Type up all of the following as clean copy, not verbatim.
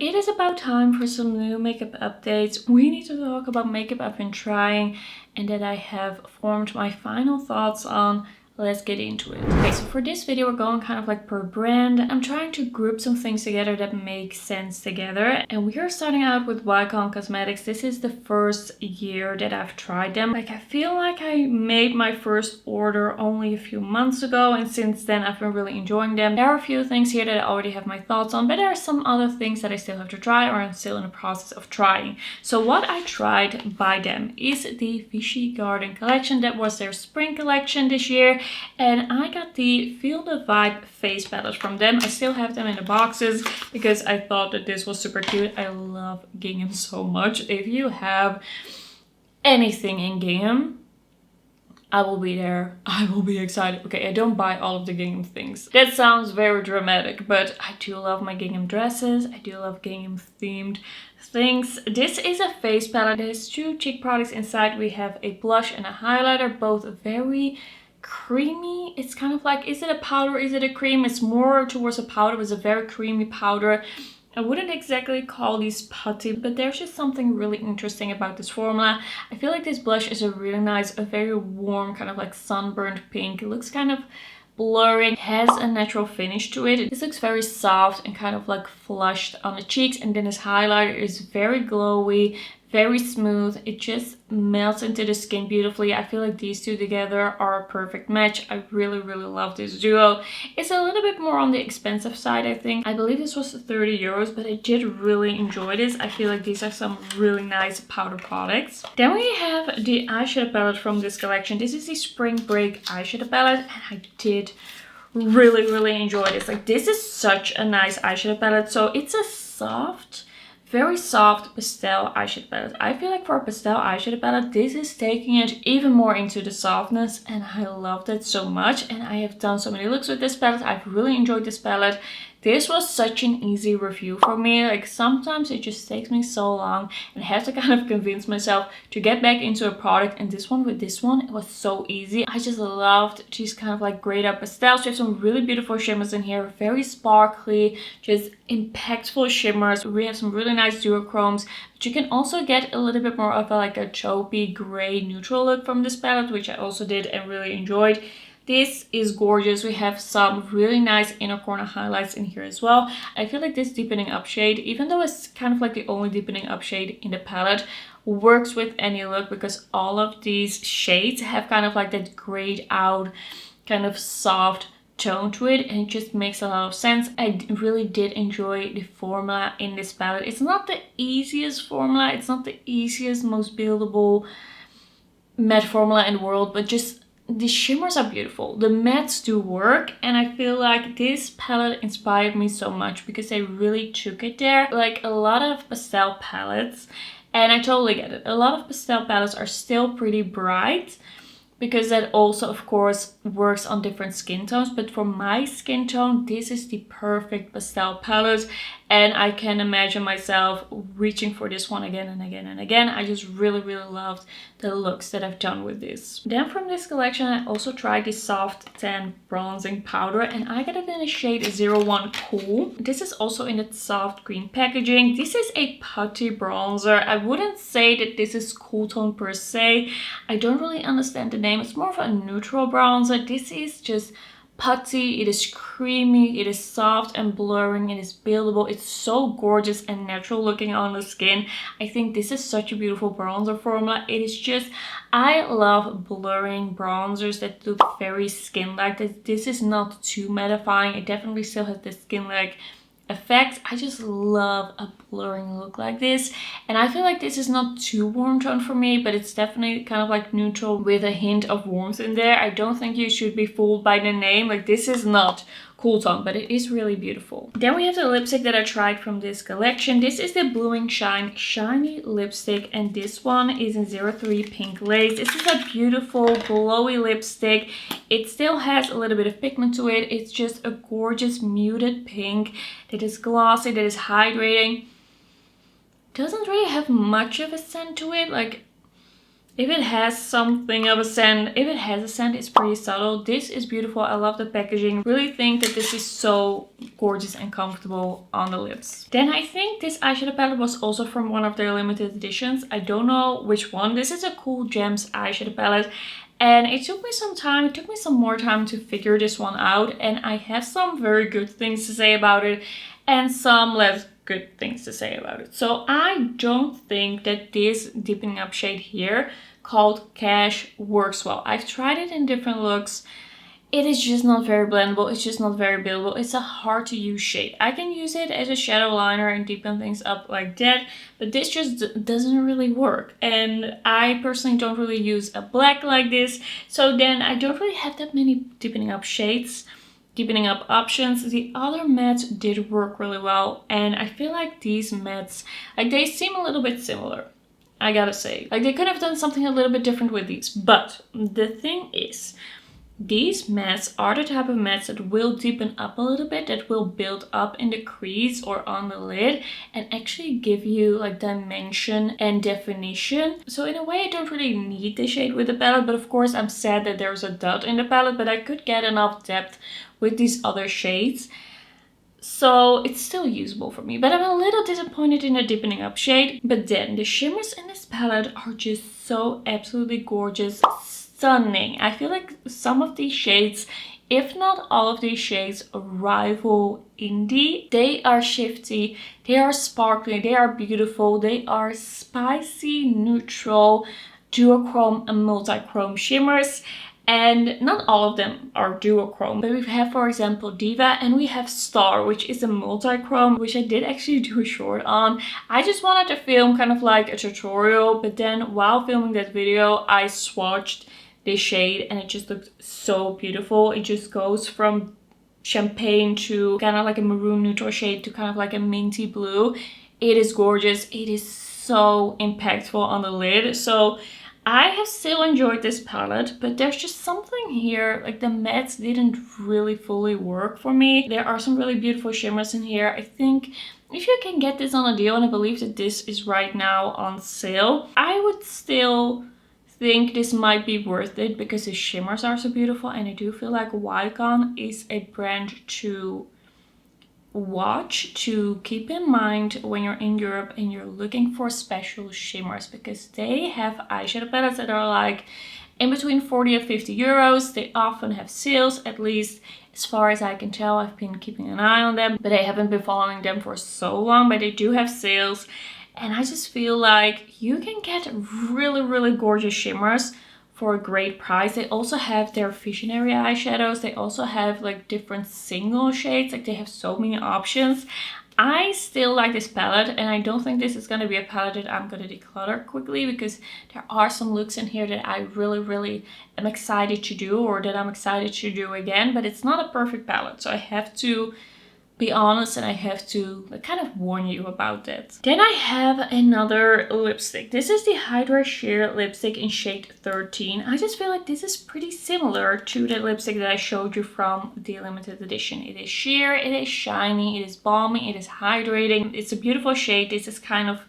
It is about time for some new makeup updates. We need to talk about makeup I've been trying and that I have formed my final thoughts on. Let's get into it. Okay, so for this video we're going kind of like per brand. I'm trying to group some things together that make sense together. And we are starting out with Wycon Cosmetics. This is the first year that I've tried them. Like, I feel like I made my first order only a few months ago, and since then I've been really enjoying them. There are a few things here that I already have my thoughts on, but there are some other things that I still have to try or I'm still in the process of trying. So what I tried by them is the Vichy Garden collection. That was their spring collection this year. And I got the Feel the Vibe face palette from them. I still have them in the boxes because I thought that this was super cute. I love gingham so much. If you have anything in gingham, I will be there. I will be excited. Okay, I don't buy all of the gingham things. That sounds very dramatic, but I do love my gingham dresses. I do love gingham themed things. This is a face palette. There's two cheek products inside. We have a blush and a highlighter, both very creamy. It's kind of like, is it a powder, is it a cream? It's more towards a powder. It's a very creamy powder. I wouldn't exactly call these putty, but there's just something really interesting about this formula. I feel like this blush is a really nice, a very warm, kind of like sunburned pink. It looks kind of blurry, has a natural finish to it. This looks very soft and kind of like flushed on the cheeks, and then this highlighter is very glowy, very smooth. It just melts into the skin beautifully. I feel like these two together are a perfect match. I really love this duo. It's a little bit more on the expensive side, I think. I believe this was 30 euros, but I did really enjoy this. I feel like these are some really nice powder products. Then we have the eyeshadow palette from this collection. This is the Spring Break eyeshadow palette, and I did really enjoy this. Like, this is such a nice eyeshadow palette. So it's a soft, very soft pastel eyeshadow palette. I feel like for a pastel eyeshadow palette, this is taking it even more into the softness, and I love that so much. And I have done so many looks with this palette. I've really enjoyed this palette. This was such an easy review for me. Like, sometimes it just takes me so long and I have to kind of convince myself to get back into a product, and this one, with this one, it was so easy. I just loved these kind of like grayed out pastels. We have some really beautiful shimmers in here, very sparkly, just impactful shimmers. We have some really nice duochromes, but you can also get a little bit more of a like a taupey gray neutral look from this palette, which I also did and really enjoyed. This is gorgeous. We have some really nice inner corner highlights in here as well. I feel like this deepening up shade, even though it's kind of like the only deepening up shade in the palette, works with any look because all of these shades have kind of like that grayed out, kind of soft tone to it, and it just makes a lot of sense. I really did enjoy the formula in this palette. It's not the easiest formula. It's not the easiest, most buildable matte formula in the world, but just the shimmers are beautiful. The mattes do work, and I feel like this palette inspired me so much because they really took it there. Like, a lot of pastel palettes, and I totally get it, a lot of pastel palettes are still pretty bright because that also of course works on different skin tones, but for my skin tone this is the perfect pastel palette, and I can imagine myself reaching for this one again and again and again. I just really loved the looks that I've done with this. Then from this collection I also tried the soft tan bronzing powder, and I got it in the shade 01 Cool. This is also in the soft green packaging. This is a putty bronzer. I wouldn't say that this is cool tone per se. I don't really understand the name. It's more of a neutral bronzer. This is just putty. It is creamy, it is soft and blurring, it is buildable. It's so gorgeous and natural looking on the skin. I think this is such a beautiful bronzer formula. It is just, I love blurring bronzers that look very skin-like. This is not too mattifying. It definitely still has the skin-like effect. I just love a blurring look like this, and I feel like this is not too warm tone for me, but it's definitely kind of like neutral with a hint of warmth in there. I don't think you should be fooled by the name. Like, this is not cool tone, but it is really beautiful. Then we have the lipstick that I tried from this collection. This is the Blue and Shine Shiny Lipstick, and this one is in 03 Pink Lace. This is a beautiful glowy lipstick. It still has a little bit of pigment to it. It's just a gorgeous muted pink that is glossy, that is hydrating. Doesn't really have much of a scent to it. Like, If it has something of a scent, if it has a scent, it's pretty subtle. This is beautiful. I love the packaging. Really think that this is so gorgeous and comfortable on the lips. Then I think this eyeshadow palette was also from one of their limited editions. I don't know which one. This is a Cool Gems eyeshadow palette. And it took me some time, it took me some more time to figure this one out. And I have some very good things to say about it and some less good things to say about it. So I don't think that this deepening up shade here called Cash works well. I've tried it in different looks. It is just not very blendable. It's just not very buildable. It's a hard to use shade. I can use it as a shadow liner and deepen things up like that, but this just doesn't really work. And I personally don't really use a black like this, so then I don't really have that many deepening up shades, deepening up options. The other mattes did work really well, and I feel like these mattes, like they seem a little bit similar. I gotta say, like they could have done something a little bit different with these, but the thing is, these mattes are the type of mattes that will deepen up a little bit, that will build up in the crease or on the lid and actually give you like dimension and definition. So in a way, I don't really need the shade with the palette, but of course I'm sad that there's a dot in the palette, but I could get enough depth with these other shades. So it's still usable for me, but I'm a little disappointed in the deepening up shade. But then the shimmers in this palette are just so absolutely gorgeous, stunning. I feel like some of these shades, if not all of these shades, rival indie. They are shifty, they are sparkly, they are beautiful, they are spicy, neutral, duochrome and multi-chrome shimmers. And not all of them are duochrome, but we have, for example, Diva, and we have Star, which is a multi-chrome, which I did actually do a short on. I just wanted to film kind of like a tutorial, but then while filming that video, I swatched this shade and it just looked so beautiful. It just goes from champagne to kind of like a maroon neutral shade to kind of like a minty blue. It is gorgeous. It is so impactful on the lid. So I have still enjoyed this palette, but there's just something here, like the mattes didn't really fully work for me. There are some really beautiful shimmers in here. I think if you can get this on a deal, and I believe that this is right now on sale, I would still think this might be worth it because the shimmers are so beautiful. And I do feel like Wycon is a brand to watch, to keep in mind when you're in Europe and you're looking for special shimmers, because they have eyeshadow palettes that are like in between 40 and 50 euros. They often have sales, at least as far as I can tell. I've been keeping an eye on them, but I haven't been following them for so long, but they do have sales. And I just feel like you can get really, really gorgeous shimmers for a great price. They also have their visionary eyeshadows. They also have like different single shades. Like they have so many options. I still like this palette, and I don't think this is going to be a palette that I'm going to declutter quickly, because there are some looks in here that I really am excited to do, or that I'm excited to do again, but it's not a perfect palette. So I have to be honest, and I have to kind of warn you about that. Then I have another lipstick. This is the Hydrasheer lipstick in shade 13. I just feel like this is pretty similar to the lipstick that I showed you from the limited edition. It is sheer, it is shiny, it is balmy, it is hydrating. It's a beautiful shade. This is kind of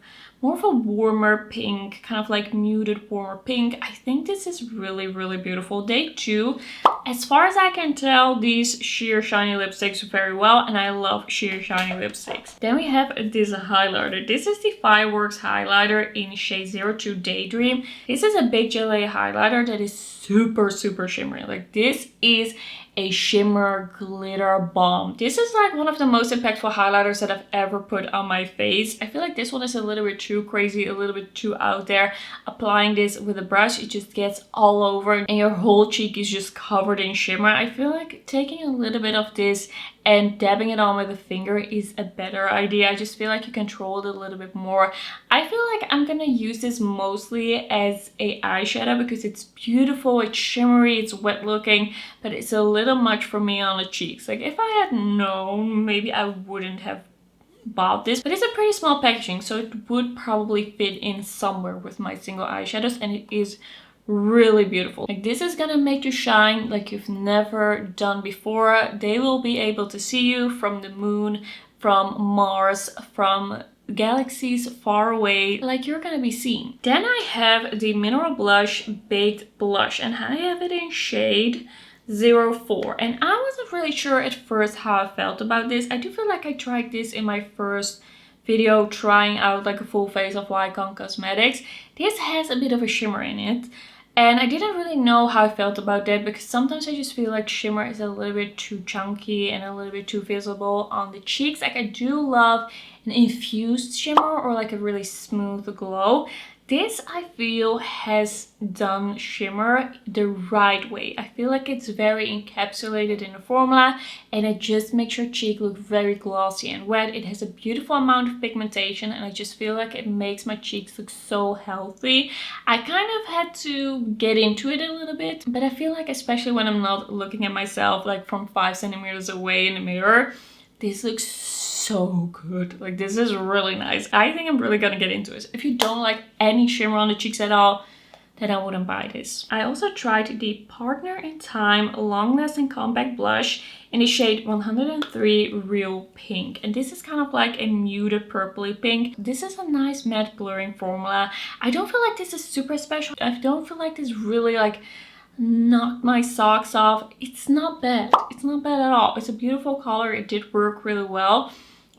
more of a warmer pink, kind of like muted warmer pink. I think this is really beautiful. They too, as far as I can tell, these sheer shiny lipsticks very well, and I love sheer shiny lipsticks. Then we have this highlighter. This is the Fireworks highlighter in shade 02 Daydream. This is a big gelée highlighter that is super shimmery. Like this is a shimmer glitter bomb. This is like one of the most impactful highlighters that I've ever put on my face. I feel like this one is a little bit too crazy, a little bit too out there. Applying this with a brush, it just gets all over and your whole cheek is just covered in shimmer. I feel like taking a little bit of this and dabbing it on with a finger is a better idea. I just feel like you control it a little bit more. I feel like I'm gonna use this mostly as a eyeshadow because it's beautiful, it's shimmery, it's wet looking, but it's a little much for me on the cheeks. Like if I had known, maybe I wouldn't have bought this, but it's a pretty small packaging, so it would probably fit in somewhere with my single eyeshadows, and it is really beautiful. Like this is gonna make you shine like you've never done before. They will be able to see you from the moon, from Mars, from galaxies far away, like you're gonna be seeing. Then I have the Mineral Blush Baked Blush, and I have it in shade 04. And I wasn't really sure at first how I felt about this. I do feel like I tried this in my first video trying out like a full face of Wycon Cosmetics. This has a bit of a shimmer in it. And I didn't really know how I felt about that, because sometimes I just feel like shimmer is a little bit too chunky and a little bit too visible on the cheeks. Like I do love an infused shimmer or like a really smooth glow. This I feel has done shimmer the right way. I feel like it's very encapsulated in the formula and it just makes your cheek look very glossy and wet. It has a beautiful amount of pigmentation and I just feel like it makes my cheeks look so healthy. I kind of had to get into it a little bit, but I feel like especially when I'm not looking at myself like from 5 centimeters away in the mirror, this looks so good. Like this is really nice. I think I'm really gonna get into it. If you don't like any shimmer on the cheeks at all, then I wouldn't buy this. I also tried the Partner in Time Long Lasting Compact Blush in the shade 103 Real Pink. And this is kind of like a muted purpley pink. This is a nice matte blurring formula. I don't feel like this is super special. I don't feel like this really like knocked my socks off. It's not bad. It's not bad at all. It's a beautiful color. It did work really well.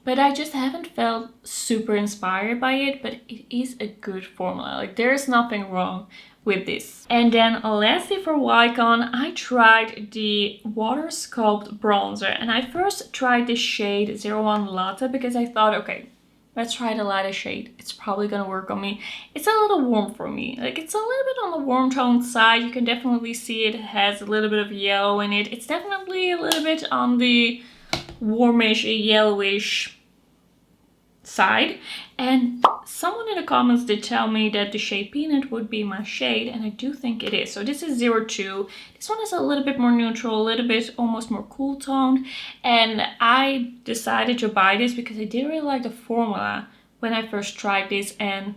But I just haven't felt super inspired by it, but it is a good formula. Like there's nothing wrong with this. And then lastly for Wycon, I tried the Watersculpt bronzer. And I first tried the shade 01 Latte because I thought, okay, let's try the lighter shade. It's probably gonna work on me. It's a little warm for me. Like it's a little bit on the warm tone side. You can definitely see it has a little bit of yellow in it. It's definitely a little bit on the warmish, yellowish side. And someone in the comments did tell me that the shade Peanut would be my shade, and I do think it is. So this is 02. This one is a little bit more neutral, a little bit almost more cool tone, and I decided to buy this because I did really like the formula when I first tried this, and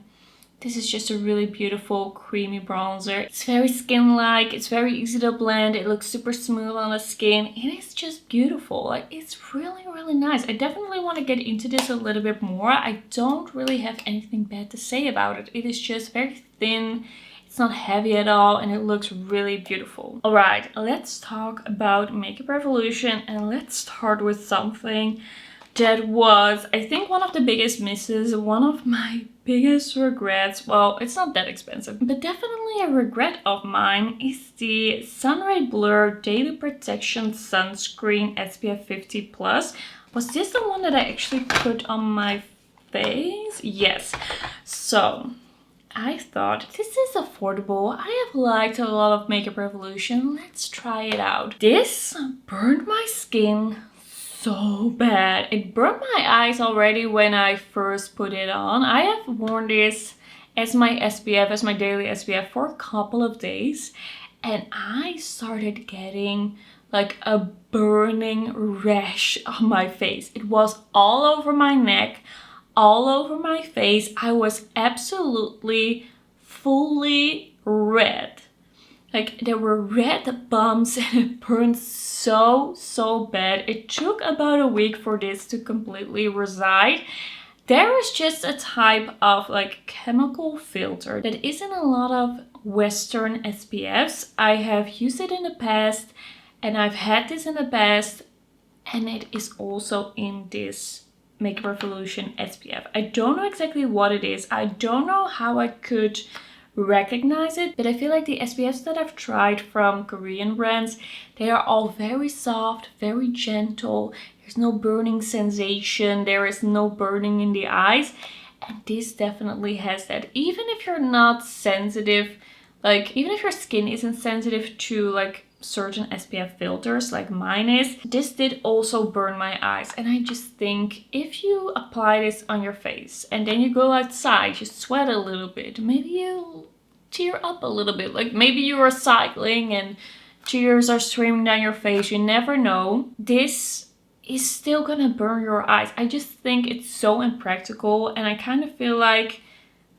this is just a really beautiful creamy bronzer. It's very skin-like, it's very easy to blend, it looks super smooth on the skin, and it's just beautiful. Like it's really, really nice. I definitely want to get into this a little bit more. I don't really have anything bad to say about it. It is just very thin, it's not heavy at all, and it looks really beautiful. Alright, let's talk about Makeup Revolution, and let's start with something that was, I think, one of the biggest misses, one of my biggest regrets. Well, it's not that expensive, but definitely a regret of mine is the Sunray Blur Daily Protection Sunscreen SPF 50+. Was this the one that I actually put on my face? Yes. So I thought, this is affordable. I have liked a lot of Makeup Revolution. Let's try it out. This burned my skin so bad. It burned my eyes already when I first put it on. I have worn this as my SPF, as my daily SPF for a couple of days, and I started getting like a burning rash on my face. It was all over my neck, all over my face. I was absolutely fully red. Like there were red bumps and it burned so bad. It took about a week for this to completely reside. There is just a type of like chemical filter that is in a lot of Western SPFs. I have used it in the past and I've had this in the past, and it is also in this Makeup Revolution SPF. I don't know exactly what it is. I don't know how I could recognize it, but I feel like the SPFs that I've tried from Korean brands, they are all very soft, very gentle. There's no burning sensation, there is no burning in the eyes, and this definitely has that. Even if you're not sensitive, like even if your skin isn't sensitive to like certain SPF filters like mine is, this did also burn my eyes. And I just think if you apply this on your face and then you go outside, you sweat a little bit, maybe you tear up a little bit, like maybe you are cycling and tears are streaming down your face, you never know, this is still gonna burn your eyes. I just think it's so impractical, and I kind of feel like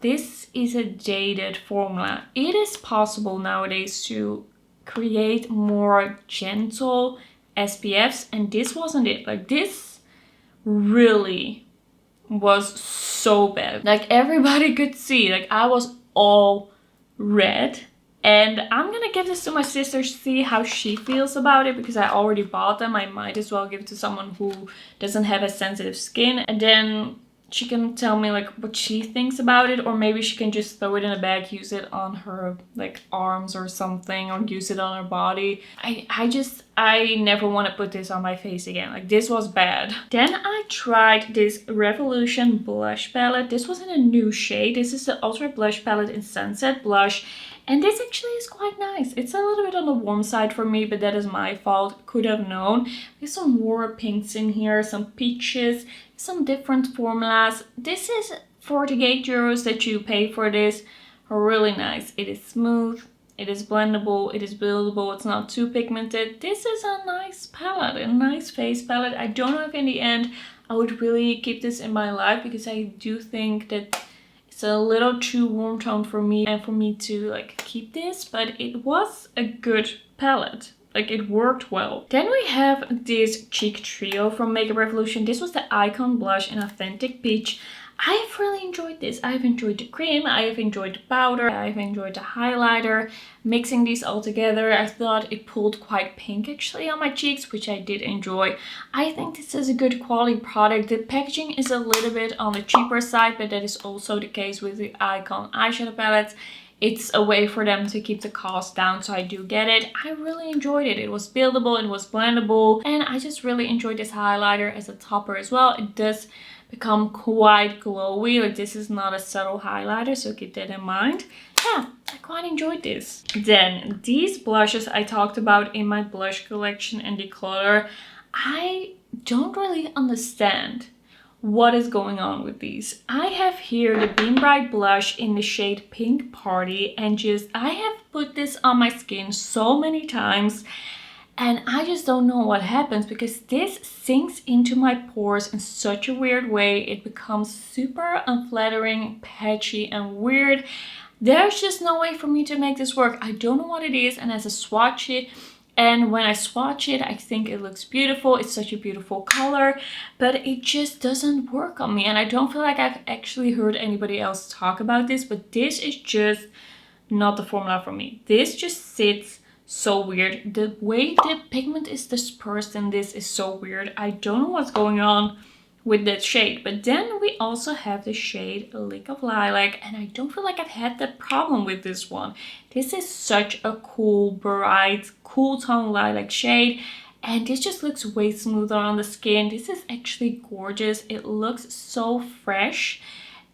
this is a dated formula. It is possible nowadays to create more gentle SPFs, and this wasn't it. Like this really was so bad. Like everybody could see, like I was all red. And I'm gonna give this to my sister to see how she feels about it, because I already bought them. I might as well give it to someone who doesn't have a sensitive skin, and then she can tell me like what she thinks about it, or maybe she can just throw it in a bag, use it on her like arms or something, or use it on her body. I never want to put this on my face again. Like this was bad. Then I tried this Revolution blush palette. This was in a new shade. This is the Ultra Blush palette in Sunset Blush. And this actually is quite nice. It's a little bit on the warm side for me, but that is my fault. Could have known. There's some warmer pinks in here, some peaches, some different formulas. This is 48 euros that you pay for this. Really nice. It is smooth. It is blendable. It is buildable. It's not too pigmented. This is a nice palette, a nice face palette. I don't know if in the end I would really keep this in my life, because I do think that it's a little too warm tone for me and for me to like keep this, but it was a good palette. Like it worked well. Then we have this cheek trio from Makeup Revolution. This was the Icon Blush in Authentic Peach. I have really enjoyed this. I've enjoyed the cream, I have enjoyed the powder, I've enjoyed the highlighter. Mixing these all together, I thought it pulled quite pink actually on my cheeks, which I did enjoy. I think this is a good quality product. The packaging is a little bit on the cheaper side, but that is also the case with the Icon eyeshadow palettes. It's a way for them to keep the cost down, so I do get it. I really enjoyed it. It was buildable, it was blendable, and I just really enjoyed this highlighter as a topper as well. It does become quite glowy. Like this is not a subtle highlighter, so keep that in mind. Yeah, I quite enjoyed this. Then these blushes I talked about in my blush collection and declutter. I don't really understand what is going on with these. I have here the Beam Bright blush in the shade Pink Party, and I have put this on my skin so many times, and I just don't know what happens, because this sinks into my pores in such a weird way. It becomes super unflattering, patchy, and weird. There's just no way for me to make this work. I don't know what it is, and as I swatch it, and when I swatch it, I think it looks beautiful. It's such a beautiful color, but it just doesn't work on me. And I don't feel like I've actually heard anybody else talk about this, but this is just not the formula for me. This just sits so weird. The way the pigment is dispersed in this is so weird. I don't know what's going on with that shade. But then we also have the shade Lick of Lilac, and I don't feel like I've had that problem with this one. This is such a cool, bright, cool tone lilac shade, and this just looks way smoother on the skin. This is actually gorgeous. It looks so fresh.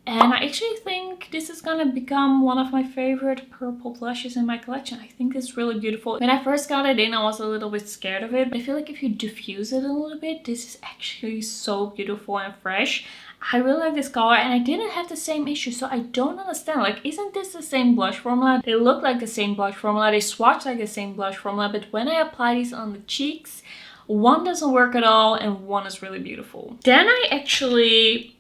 And I actually think this is gonna become one of my favorite purple blushes in my collection. I think it's really beautiful. When I first got it in, I was a little bit scared of it, but I feel like if you diffuse it a little bit, this is actually so beautiful and fresh. I really like this color, and I didn't have the same issue, so I don't understand. Like, isn't this the same blush formula? They look like the same blush formula, they swatch like the same blush formula, but when I apply these on the cheeks, one doesn't work at all and one is really beautiful. Then I actually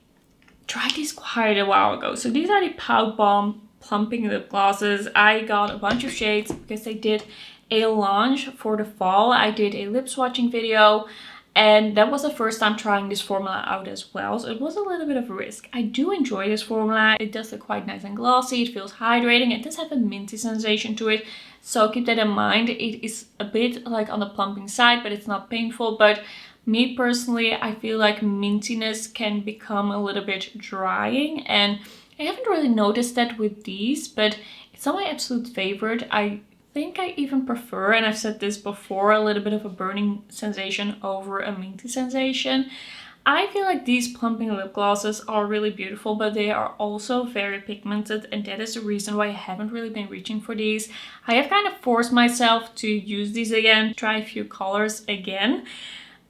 tried these quite a while ago. So these are the Pout Bomb Plumping lip glosses. I got a bunch of shades because they did a launch for the fall. I did a lip swatching video, and that was the first time trying this formula out as well. So it was a little bit of a risk. I do enjoy this formula. It does look quite nice and glossy. It feels hydrating. It does have a minty sensation to it, so keep that in mind. It is a bit like on the plumping side, but it's not painful. But me personally, I feel like mintiness can become a little bit drying, and I haven't really noticed that with these, but it's not my absolute favorite. I think I even prefer, and I've said this before, a little bit of a burning sensation over a minty sensation. I feel like these plumping lip glosses are really beautiful, but they are also very pigmented, and that is the reason why I haven't really been reaching for these. I have kind of forced myself to use these again, try a few colors again.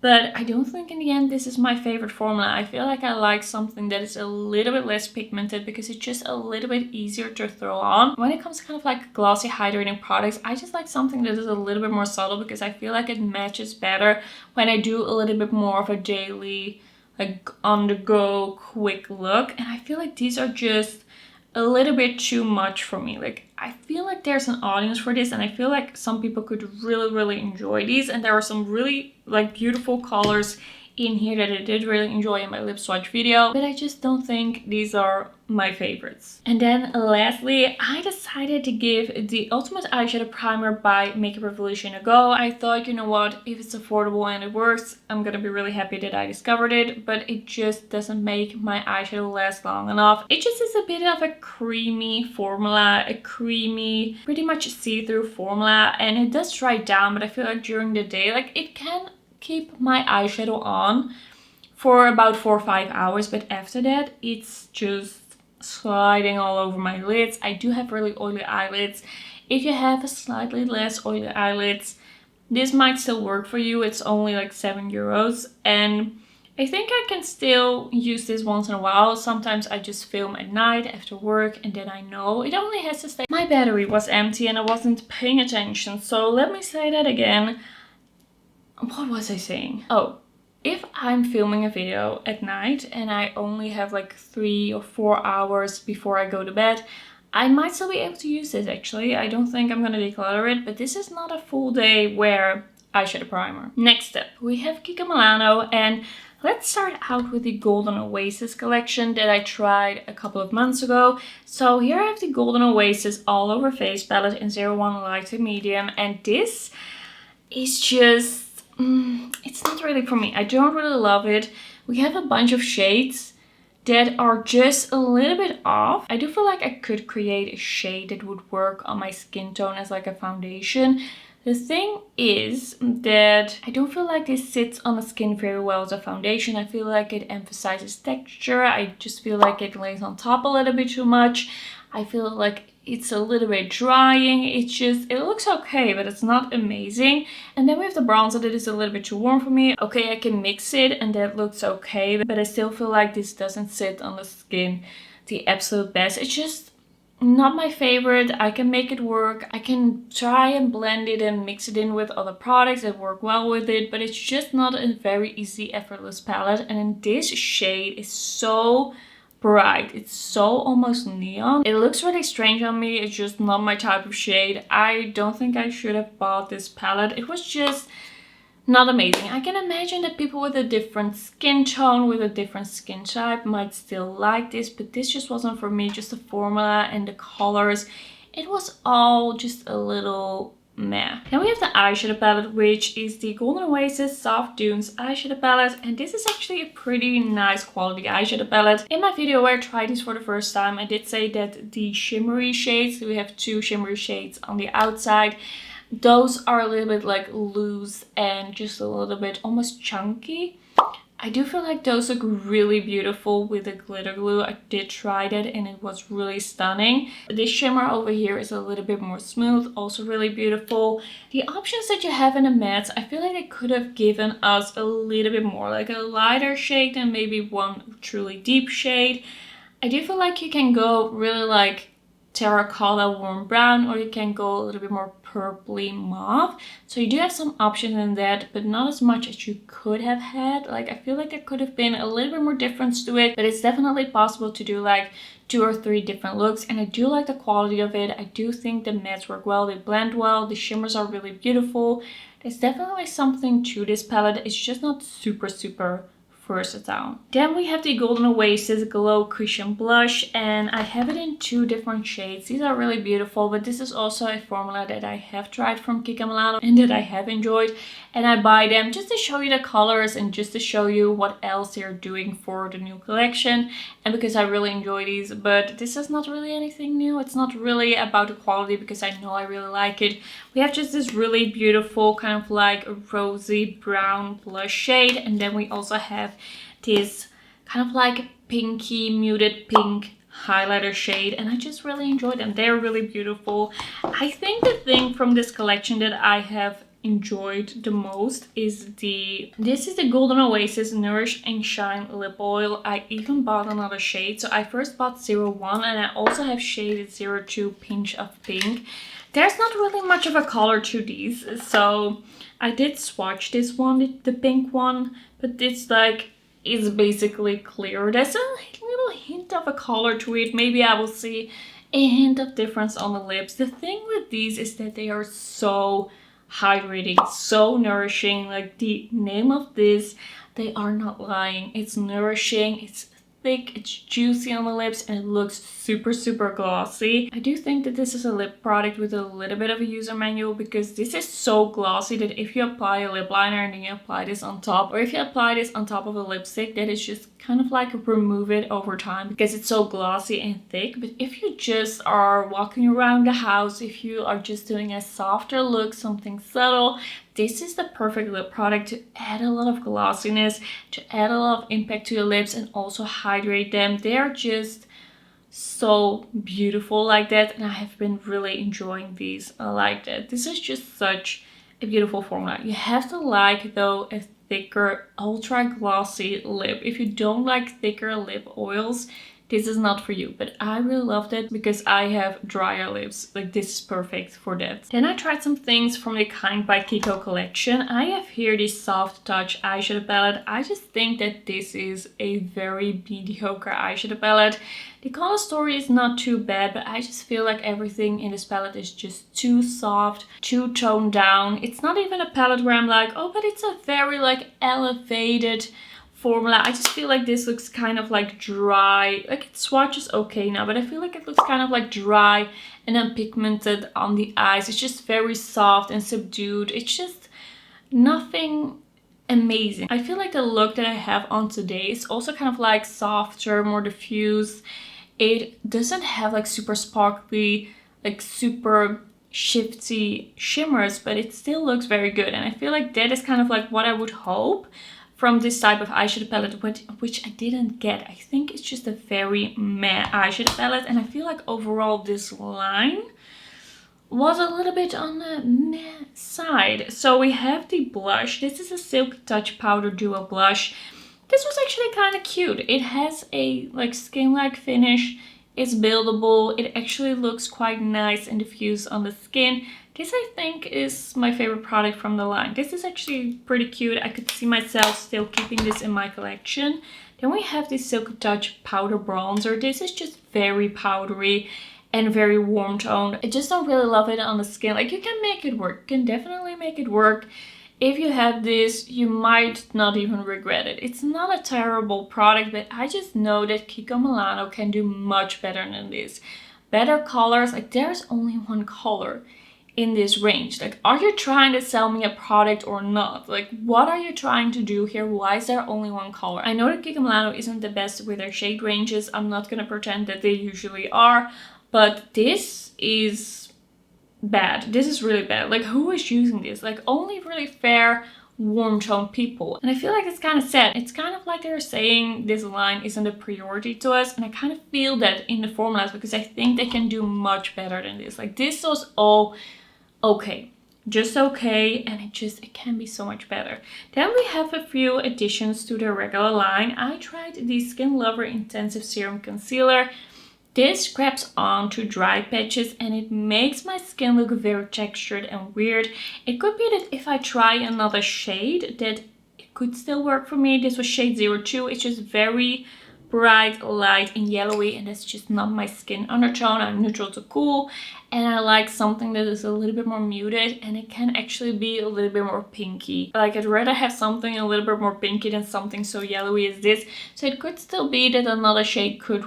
But I don't think in the end this is my favorite formula. I feel like I like something that is a little bit less pigmented because it's just a little bit easier to throw on. When it comes to kind of like glossy hydrating products, I just like something that is a little bit more subtle because I feel like it matches better when I do a little bit more of a daily, like on the go quick look. And I feel like these are just a little bit too much for me. Like, I feel like there's an audience for this, and I feel like some people could really enjoy these, and there are some really like beautiful colors in here that I did really enjoy in my lip swatch video, but I just don't think these are my favorites. And then lastly, I decided to give the Ultimate Eyeshadow Primer by Makeup Revolution a go. I thought, you know what, if it's affordable and it works, I'm gonna be really happy that I discovered it, but it just doesn't make my eyeshadow last long enough. It just is a bit of a creamy formula, a creamy, pretty much see-through formula, and it does dry down, but I feel like during the day, like it can keep my eyeshadow on for about 4 or 5 hours, but after that, it's just sliding all over my lids. I do have really oily eyelids. If you have a slightly less oily eyelids, this might still work for you. It's only like €7, and I think I can still use this once in a while. Sometimes I just film at night after work, and then I know it only has to stay. My battery was empty and I wasn't paying attention, so let me say that again. What was I saying? Oh, if I'm filming a video at night and I only have like 3 or 4 hours before I go to bed, I might still be able to use this actually. I don't think I'm gonna declutter it, but this is not a full day wear eyeshadow primer. Next up, we have Kiko Milano, and let's start out with the Golden Oasis collection that I tried a couple of months ago. So here I have the Golden Oasis All Over Face palette in 01 Light to Medium, and this is just it's not really for me. I don't really love it. We have a bunch of shades that are just a little bit off. I do feel like I could create a shade that would work on my skin tone as like a foundation. The thing is that I don't feel like this sits on the skin very well as a foundation. I feel like it emphasizes texture. I just feel like it lays on top a little bit too much. I feel like it's a little bit drying. It looks okay, but it's not amazing. And then we have the bronzer that is a little bit too warm for me. Okay, I can mix it and that looks okay, but I still feel like this doesn't sit on the skin the absolute best. It's just not my favorite. I can make it work. I can try and blend it and mix it in with other products that work well with it, but it's just not a very easy, effortless palette. And then this shade is so bright. It's so almost neon. It looks really strange on me. It's just not my type of shade. I don't think I should have bought this palette. It was just not amazing. I can imagine that people with a different skin tone, with a different skin type might still like this, but this just wasn't for me. Just the formula and the colors, it was all just a little meh. Then we have the eyeshadow palette, which is the Golden Oasis Soft Dunes eyeshadow palette, and this is actually a pretty nice quality eyeshadow palette. In my video where I tried this for the first time, I did say that the shimmery shades, we have 2 shimmery shades on the outside, those are a little bit like loose and just a little bit almost chunky. I do feel like those look really beautiful with the glitter glue. I did try that and it was really stunning. This shimmer over here is a little bit more smooth, also really beautiful. The options that you have in the mattes, I feel like they could have given us a little bit more, like a lighter shade and maybe one truly deep shade. I do feel like you can go really like terracotta warm brown, or you can go a little bit more purpley mauve. So you do have some options in that, but not as much as you could have had. Like I feel like there could have been a little bit more difference to it, but it's definitely possible to do like 2 or 3 different looks, and I do like the quality of it. I do think the mattes work well, they blend well, the shimmers are really beautiful. There's definitely something to this palette. It's just not super versatile. Then we have the Golden Oasis Glow Cushion Blush, and I have it in 2 different shades. These are really beautiful, but this is also a formula that I have tried from Kiko Milano and that I have enjoyed, and I buy them just to show you the colors and just to show you what else they're doing for the new collection, and because I really enjoy these. But this is not really anything new. It's not really about the quality because I know I really like it. We have just this really beautiful kind of like a rosy brown blush shade, and then we also have this kind of like pinky muted pink highlighter shade, and I just really enjoy them. They're really beautiful. I think the thing from this collection that I have enjoyed the most is this is the Golden Oasis Nourish and Shine Lip Oil. I even bought another shade. So I first bought 01 and I also have shaded 02 Pinch of Pink. There's not really much of a color to these, so I did swatch this one, the pink one, but it's like, it's basically clear. There's a little hint of a color to it. Maybe I will see a hint of difference on the lips. The thing with these is that they are so hydrating, so nourishing. Like the name of this they are not lying. It's nourishing, it's thick, it's juicy on the lips, and it looks super, super glossy. I do think that this is a lip product with a little bit of a user manual, because this is so glossy that if you apply a lip liner and then you apply this on top, or if you apply this on top of a lipstick, that is just kind of like remove it over time because it's so glossy and thick. But if you just are walking around the house, if you are just doing a softer look, something subtle, this is the perfect lip product to add a lot of glossiness, to add a lot of impact to your lips and also hydrate them. They are just so beautiful like that, and I have been really enjoying these like that. This is just such a beautiful formula. You have to like, though, a thicker, ultra glossy lip. If you don't like thicker lip oils, this is not for you. But I really loved it because I have drier lips. Like, this is perfect for that. Then I tried some things from the Kind by Kiko collection. I have here this Soft Touch eyeshadow palette. I just think that this is a very mediocre eyeshadow palette. The color story is not too bad, but I just feel like everything in this palette is just too soft, too toned down. It's not even a palette where I'm like, oh, but it's a very like elevated formula. I just feel like this looks kind of like dry. Like, it swatches okay now, but I feel like it looks kind of like dry and unpigmented on the eyes. It's just very soft and subdued. It's just nothing amazing. I feel like the look that I have on today is also kind of like softer, more diffuse. It doesn't have like super sparkly, like super shifty shimmers, but it still looks very good. And I feel like that is kind of like what I would hope from this type of eyeshadow palette, which I didn't get. I think it's just a very meh eyeshadow palette, and I feel like overall this line was a little bit on the meh side. So we have the blush. This is a Silk Touch Powder Duo Blush. This was actually kind of cute. It has a like skin-like finish. It's buildable. It actually looks quite nice and diffuse on the skin. This, I think, is my favorite product from the line. This is actually pretty cute. I could see myself still keeping this in my collection. Then we have the Silk Touch Powder Bronzer. This is just very powdery and very warm toned. I just don't really love it on the skin. Like, you can make it work. You can definitely make it work. If you have this, you might not even regret it. It's not a terrible product, but I just know that Kiko Milano can do much better than this. Better colors. Like, there's only one color in this range. Like, are you trying to sell me a product or not? Like, what are you trying to do here? Why is there only one color? I know that Kiko Milano isn't the best with their shade ranges. I'm not gonna pretend that they usually are, but this is bad. This is really bad. Like, who is using this? Like, only really fair, warm tone people. And I feel like it's kind of sad. It's kind of like they're saying this line isn't a priority to us, and I kind of feel that in the formulas, because I think they can do much better than this. Like, this was all okay, just okay, and it can be so much better. Then we have a few additions to the regular line. I tried the Skin Lover Intensive Serum Concealer. This grabs on to dry patches and it makes my skin look very textured and weird. It could be that if I try another shade that it could still work for me. This was shade 02. It's just very bright, light and yellowy, and that's just not my skin undertone. I'm neutral to cool, and I like something that is a little bit more muted, and it can actually be a little bit more pinky. Like, I'd rather have something a little bit more pinky than something so yellowy as this. So it could still be that another shade could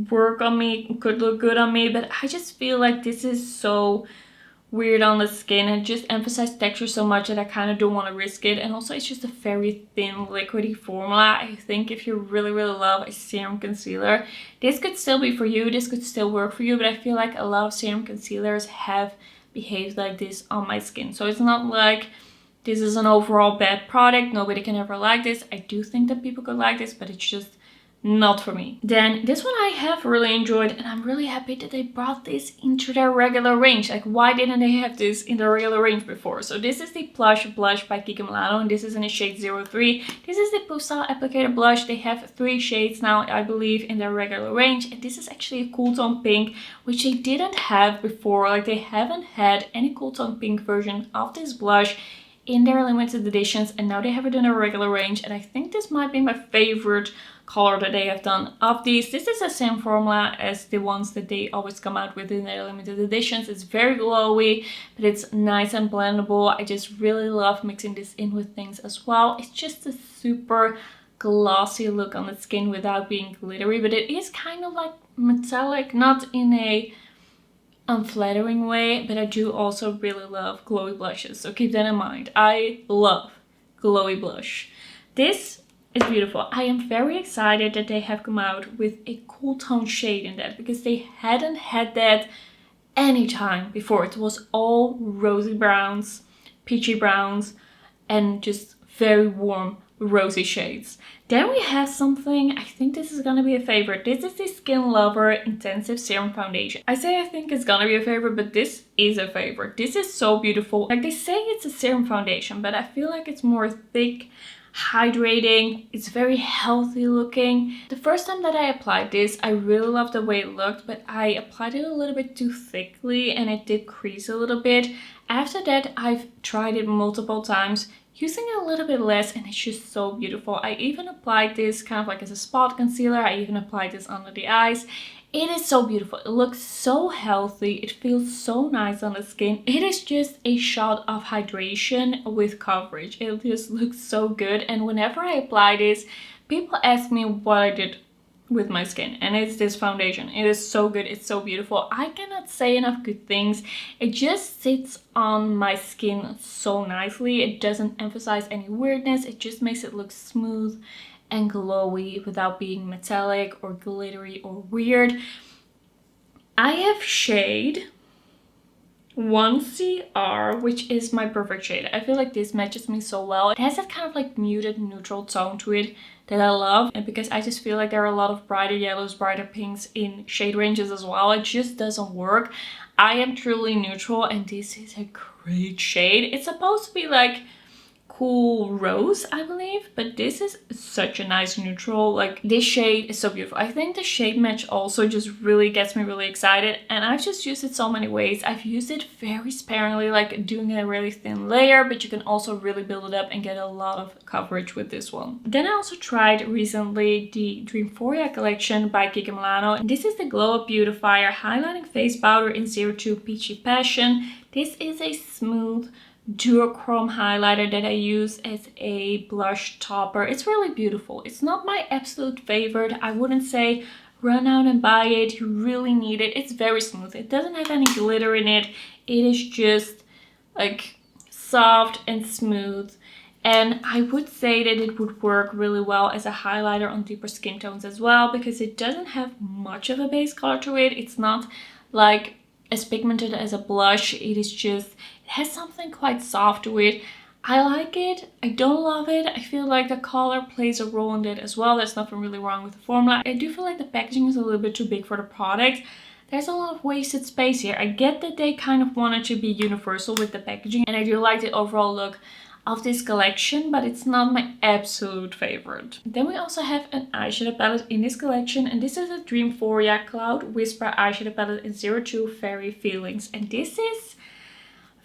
work on me, could look good on me, but I just feel like this is so weird on the skin and just emphasize texture so much that I kind of don't want to risk it. And also, it's just a very thin liquidy formula. I think if you really love a serum concealer, this could still be for you, this could still work for you, but I feel like a lot of serum concealers have behaved like this on my skin. So it's not like this is an overall bad product. Nobody can ever like this. I do think that people could like this, but it's just not for me. Then this one I have really enjoyed, and I'm really happy that they brought this into their regular range. Like, why didn't they have this in their regular range before? So this is the Plush Blush by Kiko Milano, and this is in the shade 03. This is the Pout applicator blush. They have 3 shades now, I believe, in their regular range, and this is actually a cool tone pink, which they didn't have before. Like, they haven't had any cool tone pink version of this blush in their limited editions, and now they have it in a regular range, and I think this might be my favorite color that they have done of these. This is the same formula as the ones that they always come out with in their limited editions. It's very glowy, but it's nice and blendable. I just really love mixing this in with things as well. It's just a super glossy look on the skin without being glittery, but it is kind of like metallic, not in a unflattering way, but I do also really love glowy blushes, so keep that in mind. I love glowy blush. This is beautiful. I am very excited that they have come out with a cool tone shade in that, because they hadn't had that any time before. It was all rosy browns, peachy browns, and just very warm rosy shades. Then we have something, I think this is gonna be a favorite. This is the Skin Lover Intensive Serum Foundation. I say I think it's gonna be a favorite, but this is a favorite. This is so beautiful. Like, they say it's a serum foundation, but I feel like it's more thick, hydrating. It's very healthy looking. The first time that I applied this, I really loved the way it looked, but I applied it a little bit too thickly and it did crease a little bit. After that, I've tried it multiple times, using it a little bit less, and it's just so beautiful. I even applied this kind of like as a spot concealer. I even applied this under the eyes. It is so beautiful. It looks so healthy. It feels so nice on the skin. It is just a shot of hydration with coverage. It just looks so good. And whenever I apply this, people ask me what I did with my skin, and it's this foundation. It is so good. It's so beautiful. I cannot say enough good things. It just sits on my skin so nicely. It doesn't emphasize any weirdness. It just makes it look smooth and glowy without being metallic or glittery or weird. I have shade 1CR, which is my perfect shade. I feel like this matches me so well. It has that kind of like muted neutral tone to it that I love, and because I just feel like there are a lot of brighter yellows, brighter pinks in shade ranges as well, it just doesn't work. I am truly neutral, and this is a great shade. It's supposed to be like cool rose, I believe, but this is such a nice neutral. Like, this shade is so beautiful. I think the shade match also just really gets me really excited, and I've just used it so many ways. I've used it very sparingly, like doing a really thin layer, but you can also really build it up and get a lot of coverage with this one. Then I also tried recently the Dreamphoria collection by Kiko Milano, and this is the Glow Up Beautifier Highlighting Face Powder in 02 Peachy Passion. This is a smooth duochrome highlighter that I use as a blush topper. It's really beautiful. It's not my absolute favorite. I wouldn't say run out and buy it. You really need it. It's very smooth. It doesn't have any glitter in it. It is just like soft and smooth. And I would say that it would work really well as a highlighter on deeper skin tones as well, because it doesn't have much of a base color to it. It's not like as pigmented as a blush. It is just, it has something quite soft to it. I like it. I don't love it. I feel like the color plays a role in it as well. There's nothing really wrong with the formula. I do feel like the packaging is a little bit too big for the product. There's a lot of wasted space here. I get that they kind of wanted to be universal with the packaging, and I do like the overall look of this collection, but it's not my absolute favorite. Then we also have an eyeshadow palette in this collection, and this is a Dreamphoria Cloud Whisper eyeshadow palette in 02 Fairy Feelings, and this is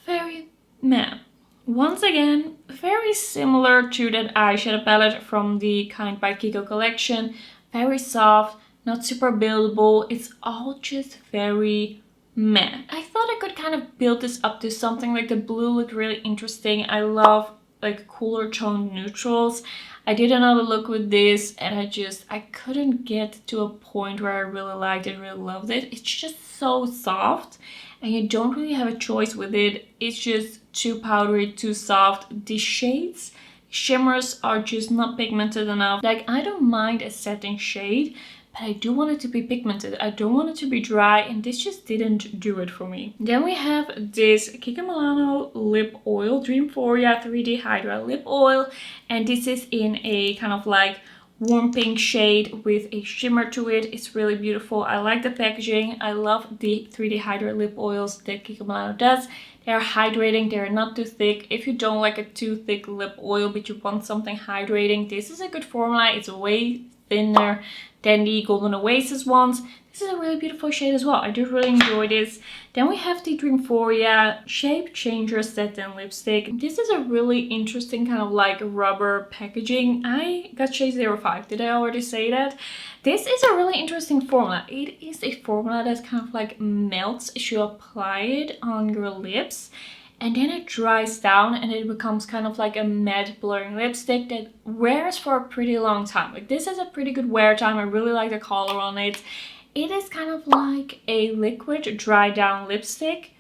very meh. Once again, very similar to that eyeshadow palette from the Kind by Kiko collection. Very soft, not super buildable. It's all just very meh. I thought I could kind of build this up to something. Like, the blue looked really interesting. I love like cooler tone neutrals. I did another look with this, and I couldn't get to a point where I really liked it, really loved it. It's just so soft, and you don't really have a choice with it. It's just too powdery, too soft. The shades, shimmers are just not pigmented enough. Like, I don't mind a setting shade, but I do want it to be pigmented. I don't want it to be dry, and this just didn't do it for me. Then we have this Kiko Milano lip oil, Dreamphoria 3D Hydra lip oil, and this is in a kind of like warm pink shade with a shimmer to it. It's really beautiful. I like the packaging. I love the 3D Hydra lip oils that Kiko Milano does. They're hydrating, they're not too thick. If you don't like a too thick lip oil but you want something hydrating, this is a good formula. It's way thinner than the Golden Oasis ones. This is a really beautiful shade as well. I do really enjoy this. Then we have the Dreamforia Shape Changer Satin Lipstick. This is a really interesting kind of like rubber packaging. I got shade 05. Did I already say that? This is a really interesting formula. It is a formula that kind of like melts as you apply it on your lips. And then it dries down and it becomes kind of like a matte blurring lipstick that wears for a pretty long time. Like this is a pretty good wear time. I really like the color on it. It is kind of like a liquid dry down lipstick,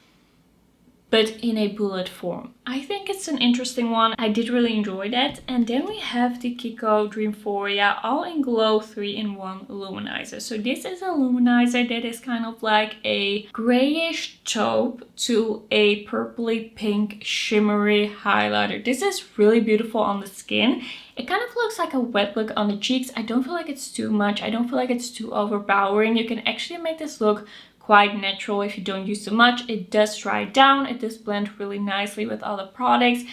but in a bullet form. I think it's an interesting one. I did really enjoy that. And then we have the Kiko Dreamforia All in Glow 3-in-1 Luminizer. So this is a luminizer that is kind of like a grayish taupe to a purpley pink shimmery highlighter. This is really beautiful on the skin. It kind of looks like a wet look on the cheeks. I don't feel like it's too much. I don't feel like it's too overpowering. You can actually make this look quite natural if you don't use too much. It does dry down. It does blend really nicely with other products.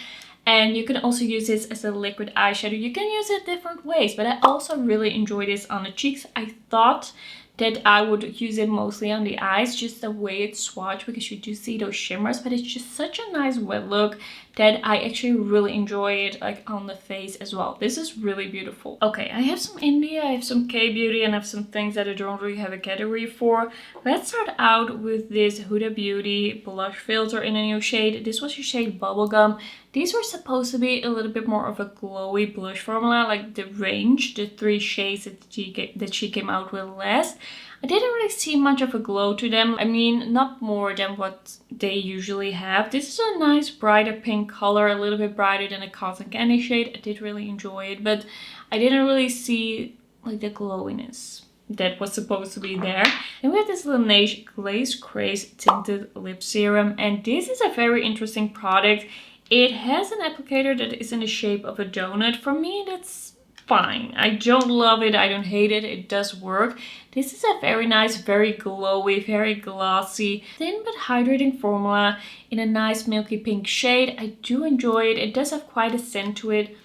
And you can also use this as a liquid eyeshadow. You can use it different ways, but I also really enjoy this on the cheeks. I thought that I would use it mostly on the eyes, just the way it's swatched, because you do see those shimmers, but it's just such a nice wet look that I actually really enjoy it like on the face as well. This is really beautiful. Okay, I have some indie, I have some K-beauty, and I have some things that I don't really have a category for. Let's start out with this Huda Beauty blush filter in a new shade. This was your shade Bubblegum. These were supposed to be a little bit more of a glowy blush formula, like the range, the 3 shades that she came out with last. I didn't really see much of a glow to them. I mean, not more than what they usually have. This is a nice brighter pink color, a little bit brighter than a Cotton Candy shade. I did really enjoy it, but I didn't really see like the glowiness that was supposed to be there. And we have this Laneige Glaze Craze Tinted Lip Serum, and this is a very interesting product. It has an applicator that is in the shape of a donut. For me, that's fine. I don't love it. I don't hate it. It does work. This is a very nice, very glowy, very glossy, thin but hydrating formula in a nice milky pink shade. I do enjoy it. It does have quite a scent to it.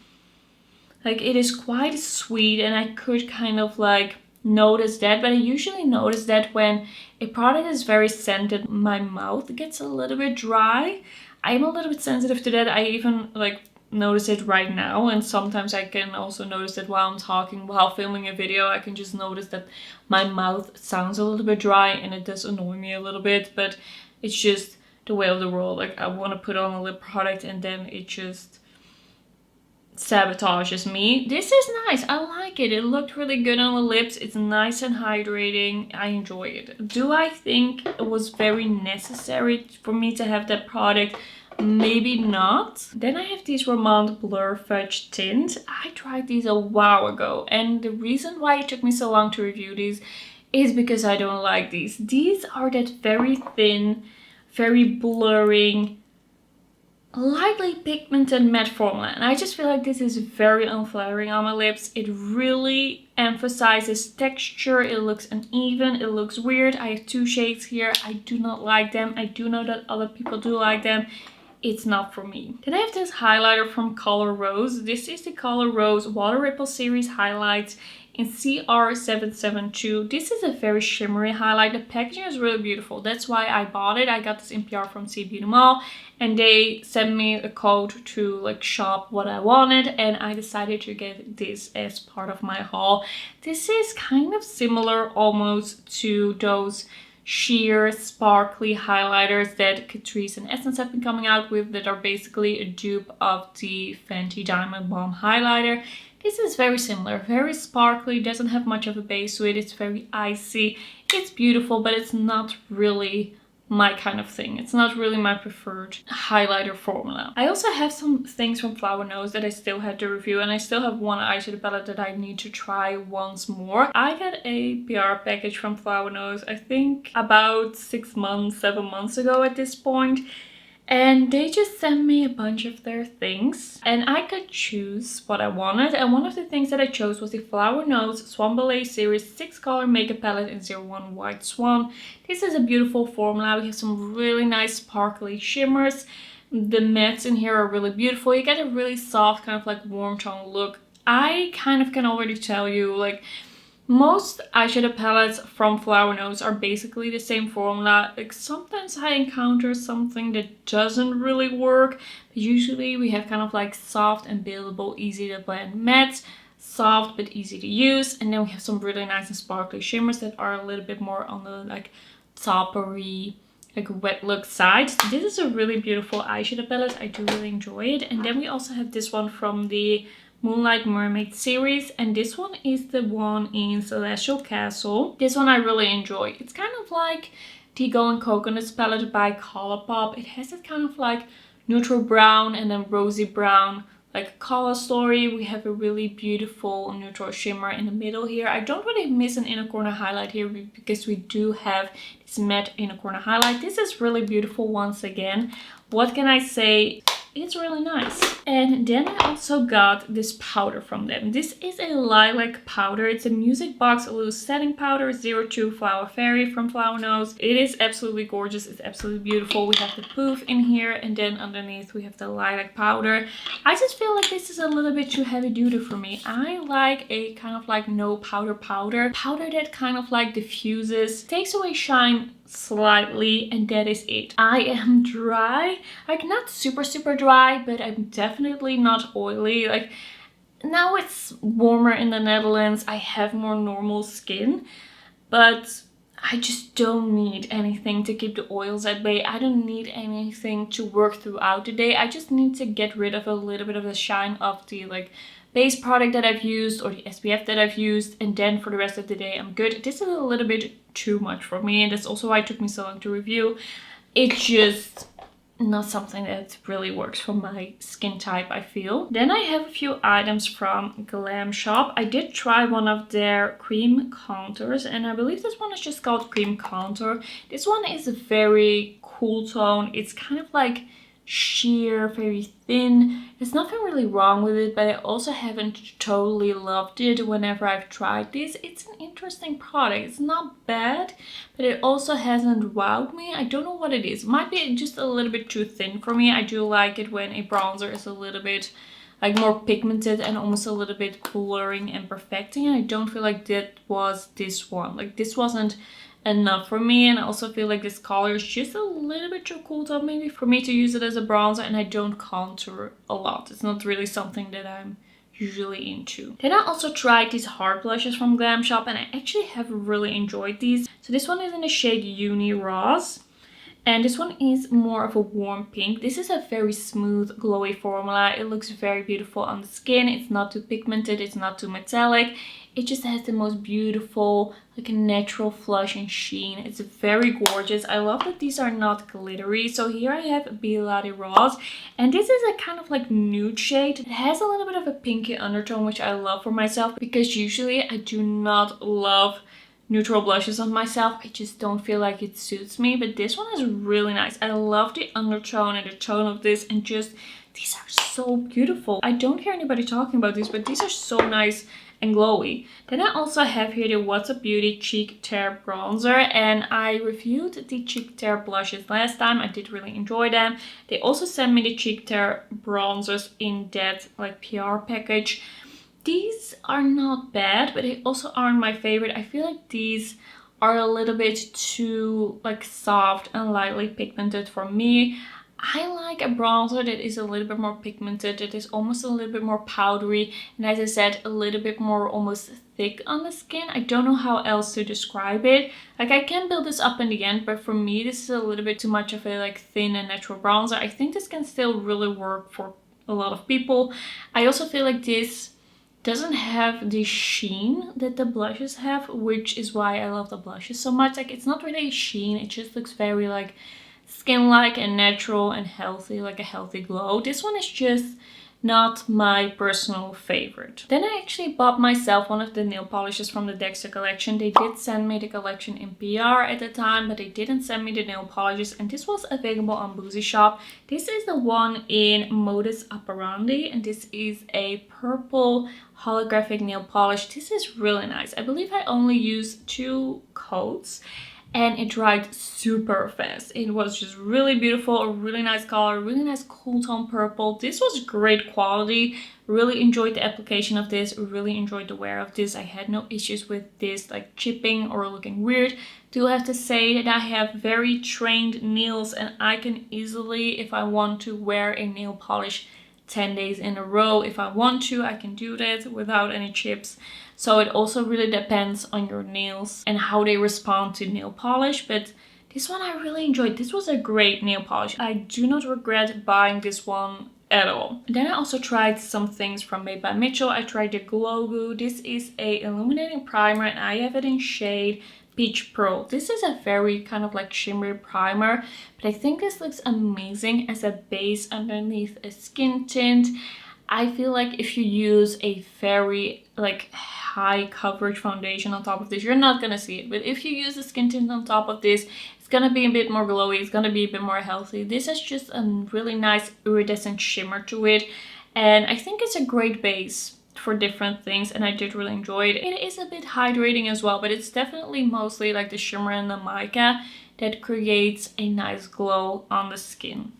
Like, it is quite sweet, and I could kind of like notice that, but I usually notice that when a product is very scented, my mouth gets a little bit dry. I'm a little bit sensitive to that. I even like notice it right now, and sometimes I can also notice that while I'm talking, while filming a video, I can just notice that my mouth sounds a little bit dry, and it does annoy me a little bit, but it's just the way of the world. Like, I want to put on a lip product and then it just sabotages me. This is nice. I like it. It looked really good on the lips. It's nice and hydrating. I enjoy it. Do I think it was very necessary for me to have that product? Maybe not. Then I have these Romand Blur Fudge Tint. I tried these a while ago, and the reason why it took me so long to review these is because I don't like these. These are that very thin, very blurring, lightly pigmented matte formula, and I just feel like this is very unflattering on my lips. It really emphasizes texture. It looks uneven. It looks weird. I have 2 shades here. I do not like them. I do know that other people do like them. It's not for me. Then I have this highlighter from Color Rose. This is the Color Rose Water Ripple Series Highlights in CR772. This is a very shimmery highlight. The packaging is really beautiful. That's why I bought it. I got this in PR from CBeautyMall, and they sent me a code to like shop what I wanted, and I decided to get this as part of my haul. This is kind of similar almost to those sheer sparkly highlighters that Catrice and Essence have been coming out with, that are basically a dupe of the Fenty Diamond Bomb highlighter. This is very similar, very sparkly, doesn't have much of a base to it. It's very icy. It's beautiful, but it's not really my kind of thing. It's not really my preferred highlighter formula. I also have some things from Flower Nose that I still had to review, and I still have one eyeshadow palette that I need to try once more. I got a PR package from Flower Nose, I think about 6 months, 7 months ago at this point. And they just sent me a bunch of their things, and I could choose what I wanted. And one of the things that I chose was the Flower Nose Swan Ballet Series 6-color makeup palette in 01 White Swan. This is a beautiful formula. We have some really nice sparkly shimmers. The mattes in here are really beautiful. You get a really soft kind of like warm tone look. I kind of can already tell you, like, Most eyeshadow palettes from Flower Nose are basically the same formula. Like sometimes I encounter something that doesn't really work, but usually we have kind of like soft and buildable, easy to blend mattes, soft but easy to use, and then we have some really nice and sparkly shimmers that are a little bit more on the like toppery, like wet look side. This is a really beautiful eyeshadow palette. I do really enjoy it. And then we also have this one from the Moonlight Mermaid series, and this one is the one in Celestial Castle. This one I really enjoy. It's kind of like the Golden Coconuts palette by Colourpop. It has that kind of like neutral brown and then rosy brown like color story. We have a really beautiful neutral shimmer in the middle here. I don't really miss an inner corner highlight here because we do have this matte inner corner highlight. This is really beautiful once again. What can I say? It's really nice. And then I also got this powder from them. This is a lilac powder. It's a Music Box Loose Setting Powder 02 Flower Fairy from Flower Nose. It is absolutely gorgeous. It's absolutely beautiful. We have the poof in here, and then underneath we have the lilac powder. I just feel like this is a little bit too heavy duty for me. I like a kind of like no powder that kind of like diffuses, takes away shine slightly, and that is it. I am dry, like not super dry, but I'm definitely not oily. Like now it's warmer in the Netherlands, I have more normal skin, but I just don't need anything to keep the oils at bay. I don't need anything to work throughout the day. I just need to get rid of a little bit of the shine of the like base product that I've used or the SPF that I've used, and then for the rest of the day I'm good. This is a little bit too much for me, and that's also why it took me so long to review. It's just not something that really works for my skin type, I feel. Then I have a few items from Glam Shop. I did try one of their cream contours, and I believe this one is just called Cream Contour. This one is a very cool tone. It's kind of like sheer, very thin. There's nothing really wrong with it, but I also haven't totally loved it whenever I've tried this. It's an interesting product. It's not bad, but it also hasn't wowed me. I don't know what it is. It might be just a little bit too thin for me. I do like it when a bronzer is a little bit like more pigmented and almost a little bit blurring and perfecting, and I don't feel like that was this one. Like this wasn't enough for me, and I also feel like this color is just a little bit too cool tone maybe for me to use it as a bronzer, and I don't contour a lot. It's not really something that I'm usually into. Then I also tried these heart blushes from Glam Shop, and I actually have really enjoyed these. So this one is in the shade Uni Rose, and this one is more of a warm pink. This is a very smooth, glowy formula. It looks very beautiful on the skin. It's not too pigmented, it's not too metallic. It just has the most beautiful, like a natural flush and sheen. It's very gorgeous. I love that these are not glittery. So here I have Be Latte Rose, and this is a kind of like nude shade. It has a little bit of a pinky undertone, which I love for myself because usually I do not love neutral blushes on myself. I just don't feel like it suits me, but this one is really nice. I love the undertone and the tone of this, and just these are so beautiful. I don't hear anybody talking about these, but these are so nice and glowy. Then I also have here the What's Up Beauty Cheek Tear Bronzer, and I reviewed the Cheek Tear blushes last time. I did really enjoy them. They also sent me the Cheek Tear bronzers in that like PR package. These are not bad, but they also aren't my favorite. I feel like these are a little bit too like soft and lightly pigmented for me. I like a bronzer that is a little bit more pigmented, that is almost a little bit more powdery, and as I said, a little bit more almost thick on the skin. I don't know how else to describe it. Like I can build this up in the end, but for me this is a little bit too much of a like thin and natural bronzer. I think this can still really work for a lot of people. I also feel like this doesn't have the sheen that the blushes have, which is why I love the blushes so much. Like it's not really a sheen, it just looks very like skin-like and natural and healthy, like a healthy glow. This one is just not my personal favorite. Then I actually bought myself one of the nail polishes from the Dexter collection. They did send me the collection in PR at the time, but they didn't send me the nail polishes, and this was available on Boozy Shop. This is the one in Modus Operandi, and this is a purple holographic nail polish. This is really nice. I believe I only used 2 coats, and it dried super fast. It was just really beautiful, a really nice color, really nice cool tone purple. This was great quality. Really enjoyed the application of this, really enjoyed the wear of this. I had no issues with this like chipping or looking weird. Do have to say that I have very trained nails and I can easily, if I want to, wear a nail polish 10 days in a row. If I want to, I can do that without any chips. So it also really depends on your nails and how they respond to nail polish. But this one I really enjoyed. This was a great nail polish. I do not regret buying this one at all. Then I also tried some things from Made by Mitchell. I tried the Glow Goo. This is a illuminating primer and I have it in shade Peach Pearl. This is a very kind of like shimmery primer, but I think this looks amazing as a base underneath a skin tint. I feel like if you use a very like high coverage foundation on top of this, you're not gonna see it. But if you use a skin tint on top of this, it's gonna be a bit more glowy, it's gonna be a bit more healthy. This has just a really nice iridescent shimmer to it, and I think it's a great base for different things, and I did really enjoy it. It is a bit hydrating as well, but it's definitely mostly like the shimmer and the mica that creates a nice glow on the skin.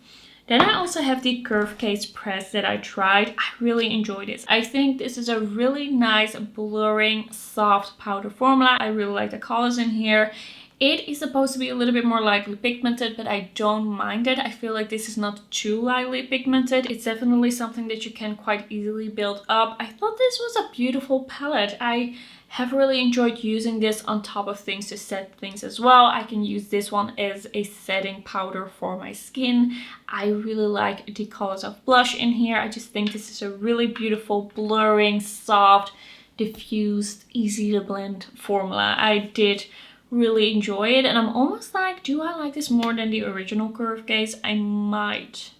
Then I also have the Curve Case Press that I tried. I really enjoyed this. I think this is a really nice blurring soft powder formula. I really like the colors in here. It is supposed to be a little bit more lightly pigmented, but I don't mind it. I feel like this is not too lightly pigmented. It's definitely something that you can quite easily build up. I thought this was a beautiful palette. I have really enjoyed using this on top of things to set things as well. I can use this one as a setting powder for my skin. I really like the colors of blush in here. I just think this is a really beautiful, blurring, soft, diffused, easy to blend formula. I did really enjoy it, and I'm almost like, do I like this more than the original Curve Case? I might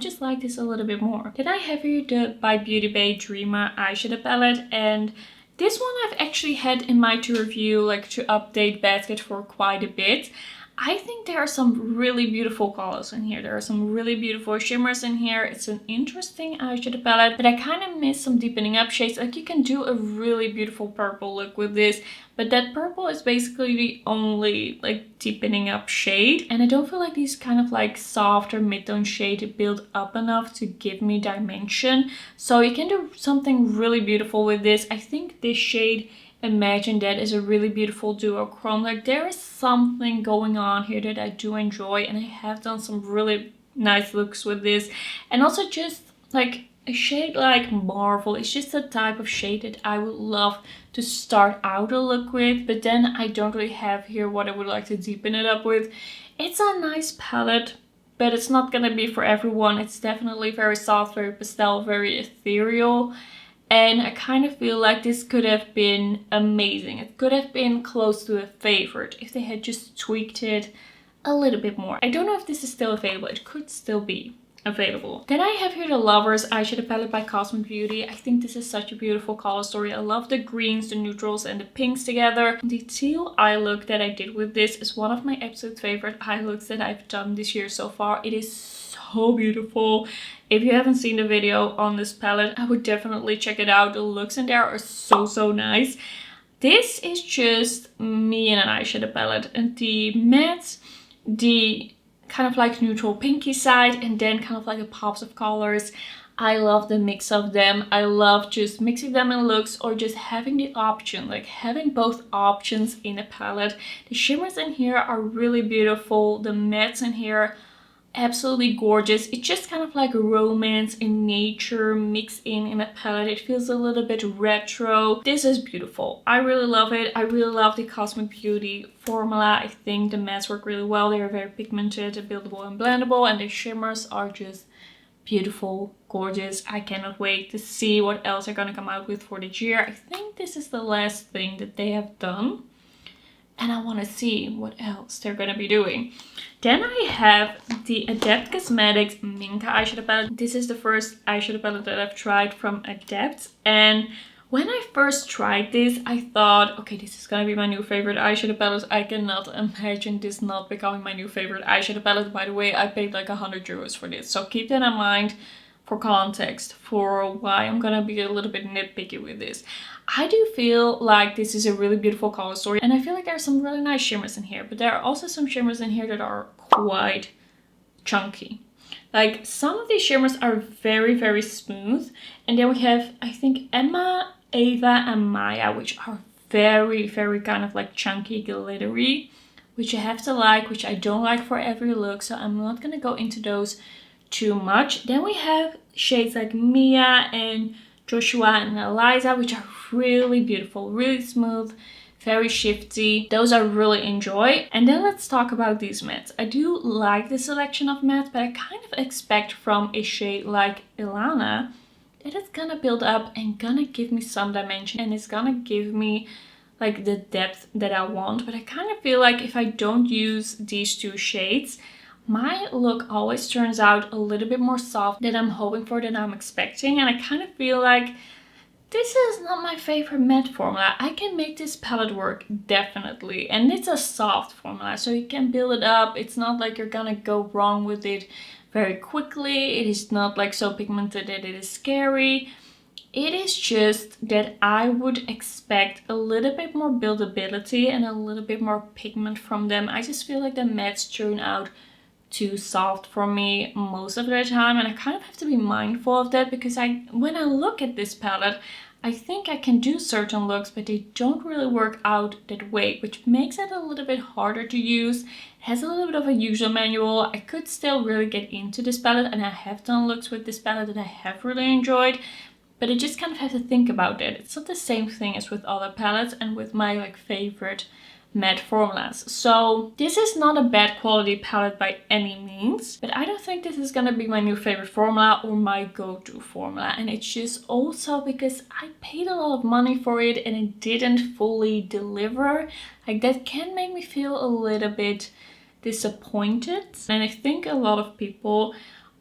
just like this a little bit more. Then I have here the by Beauty Bay Dreamer eyeshadow palette, and this one I've actually had in my to review, like to update basket for quite a bit. I think there are some really beautiful colors in here. There are some really beautiful shimmers in here. It's an interesting eyeshadow palette, but I kind of miss some deepening up shades. Like you can do a really beautiful purple look with this, but that purple is basically the only like deepening up shade. And I don't feel like these kind of like softer mid-tone shade build up enough to give me dimension. So you can do something really beautiful with this. I think this shade Imagine That is a really beautiful duochrome. Like there is something going on here that I do enjoy, and I have done some really nice looks with this. And also just like a shade like Marvel. It's just a type of shade that I would love to start out a look with, but then I don't really have here what I would like to deepen it up with. It's a nice palette, but it's not gonna be for everyone. It's definitely very soft, very pastel, very ethereal. And I kind of feel like this could have been amazing. It could have been close to a favorite if they had just tweaked it a little bit more. I don't know if this is still available. It could still be available. Then I have here the Lovers eyeshadow palette by Cosmic Beauty. I think this is such a beautiful color story. I love the greens, the neutrals, and the pinks together. The teal eye look that I did with this is one of my absolute favorite eye looks that I've done this year so far. It is so beautiful. If you haven't seen the video on this palette, I would definitely check it out. The looks in there are so nice. This is just me in an eyeshadow palette, and the matte, the kind of like neutral pinky side, and then kind of like the pops of colors. I love the mix of them. I love just mixing them in looks or just having the option, like having both options in a palette. The shimmers in here are really beautiful. The mattes in here, absolutely gorgeous. It's just kind of like romance and nature mixed in a palette. It feels a little bit retro. This is beautiful. I really love it. I really love the Cosmic Beauty formula. I think the mattes work really well. They are very pigmented, buildable and blendable, and the shimmers are just beautiful, gorgeous. I cannot wait to see what else they're gonna come out with for this year. I think this is the last thing that they have done, and I want to see what else they're gonna be doing. Then I have the Adept Cosmetics Minka eyeshadow palette. This is the first eyeshadow palette that I've tried from Adept, and when I first tried this, I thought, okay, this is gonna be my new favorite eyeshadow palette. I cannot imagine this not becoming my new favorite eyeshadow palette. By the way, I paid like 100 euros for this, so keep that in mind for context, for why I'm gonna be a little bit nitpicky with this. I do feel like this is a really beautiful color story, and I feel like there are some really nice shimmers in here, but there are also some shimmers in here that are quite chunky. Like, some of these shimmers are very, very smooth, and then we have, I think, Emma, Ava, and Maya, which are very, very kind of like chunky, glittery, which I have to like, which I don't like for every look, so I'm not gonna go into those too much. Then we have shades like Mia and Joshua and Eliza, which are really beautiful, really smooth, very shifty. Those I really enjoy. And then let's talk about these mattes. I do like the selection of mattes, but I kind of expect from a shade like Ilana that it's gonna build up and gonna give me some dimension, and it's gonna give me like the depth that I want. But I kind of feel like if I don't use these two shades, my look always turns out a little bit more soft than I'm hoping for, than I'm expecting. And I kind of feel like this is not my favorite matte formula. I can make this palette work, definitely. And it's a soft formula, so you can build it up. It's not like you're gonna go wrong with it very quickly. It is not like so pigmented that it is scary. It is just that I would expect a little bit more buildability and a little bit more pigment from them. I just feel like the mattes turn out too soft for me most of the time, and I kind of have to be mindful of that, because when I look at this palette, I think I can do certain looks, but they don't really work out that way, which makes it a little bit harder to use. It has a little bit of a user manual. I could still really get into this palette, and I have done looks with this palette that I have really enjoyed, but I just kind of have to think about that. It's not the same thing as with other palettes and with my like favorite matte formulas. So this is not a bad quality palette by any means, but I don't think this is gonna be my new favorite formula or my go-to formula. And it's just also because I paid a lot of money for it and it didn't fully deliver. Like, that can make me feel a little bit disappointed. And I think a lot of people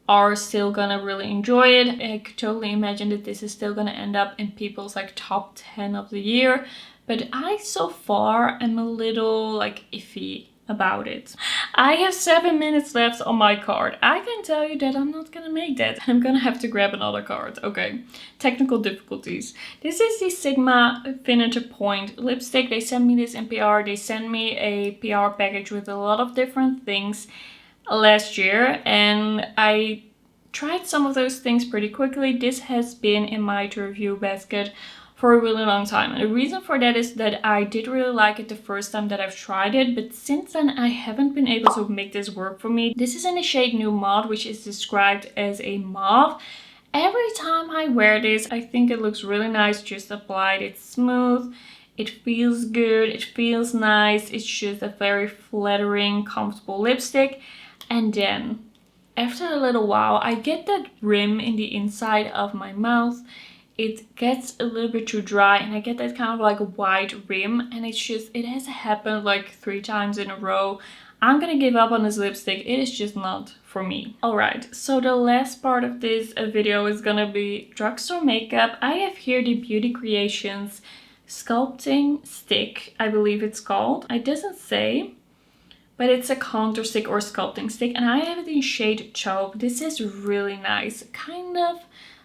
are still gonna really enjoy it. I could totally imagine that this is still gonna end up in people's like top 10 of the year. But I so far am a little like iffy about it. I have 7 minutes left on my card. I can tell you that I'm not gonna make that. I'm gonna have to grab another card. Okay, technical difficulties. This is the Sigma Finisher Point lipstick. They sent me this in PR. They sent me a PR package with a lot of different things last year, and I tried some of those things pretty quickly. This has been in my to review basket for a really long time, and the reason for that is that I did really like it the first time that I've tried it, but since then I haven't been able to make this work for me. This is in the shade New Mauve, which is described as a mauve. Every time I wear this, I think it looks really nice just applied. It's smooth, it feels good, it feels nice. It's just a very flattering, comfortable lipstick. And then after a little while, I get that rim in the inside of my mouth. It gets a little bit too dry, and I get that kind of like a wide rim, and it's just, it has happened like 3 times in a row. I'm gonna give up on this lipstick. It is just not for me. Alright, so the last part of this video is gonna be drugstore makeup. I have here the Beauty Creations Sculpting Stick, I believe it's called. It doesn't say, but it's a contour stick or sculpting stick, and I have it in shade Taupe. This is really nice, kind of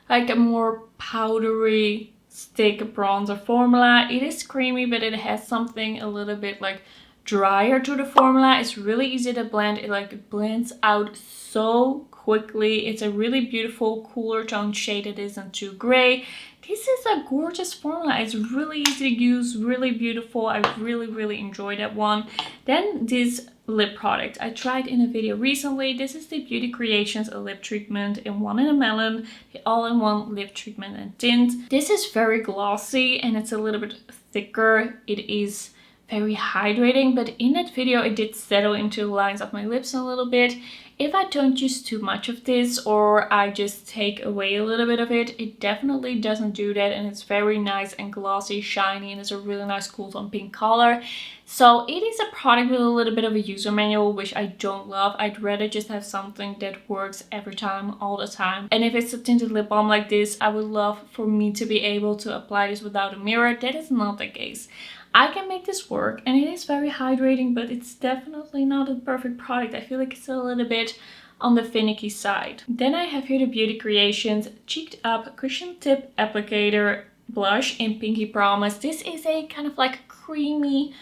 like a more powdery stick bronzer formula. It is creamy, but it has something a little bit like drier to the formula. It's really easy to blend. It like blends out so quickly. It's a really beautiful cooler tone shade. It isn't too gray. This is a gorgeous formula. It's really easy to use, really beautiful. I really enjoyed that one. Then this lip product I tried in a video recently. This is the Beauty Creations lip treatment in 1 in a Melon, the all-in-one lip treatment and tint. This is very glossy and it's a little bit thicker. It is very hydrating, but in that video it did settle into the lines of my lips a little bit. If I don't use too much of this, or I just take away a little bit of it, it definitely doesn't do that, and it's very nice and glossy, shiny, and it's a really nice cool tone pink color. So it is a product with a little bit of a user manual, which I don't love. I'd rather just have something that works every time, all the time. And if it's a tinted lip balm like this, I would love for me to be able to apply this without a mirror. That is not the case. I can make this work, and it is very hydrating, but it's definitely not a perfect product. I feel like it's a little bit on the finicky side. Then I have here the Beauty Creations Cheeked Up Cushion Tip Applicator blush in Pinky Promise. This is a kind of like creamy,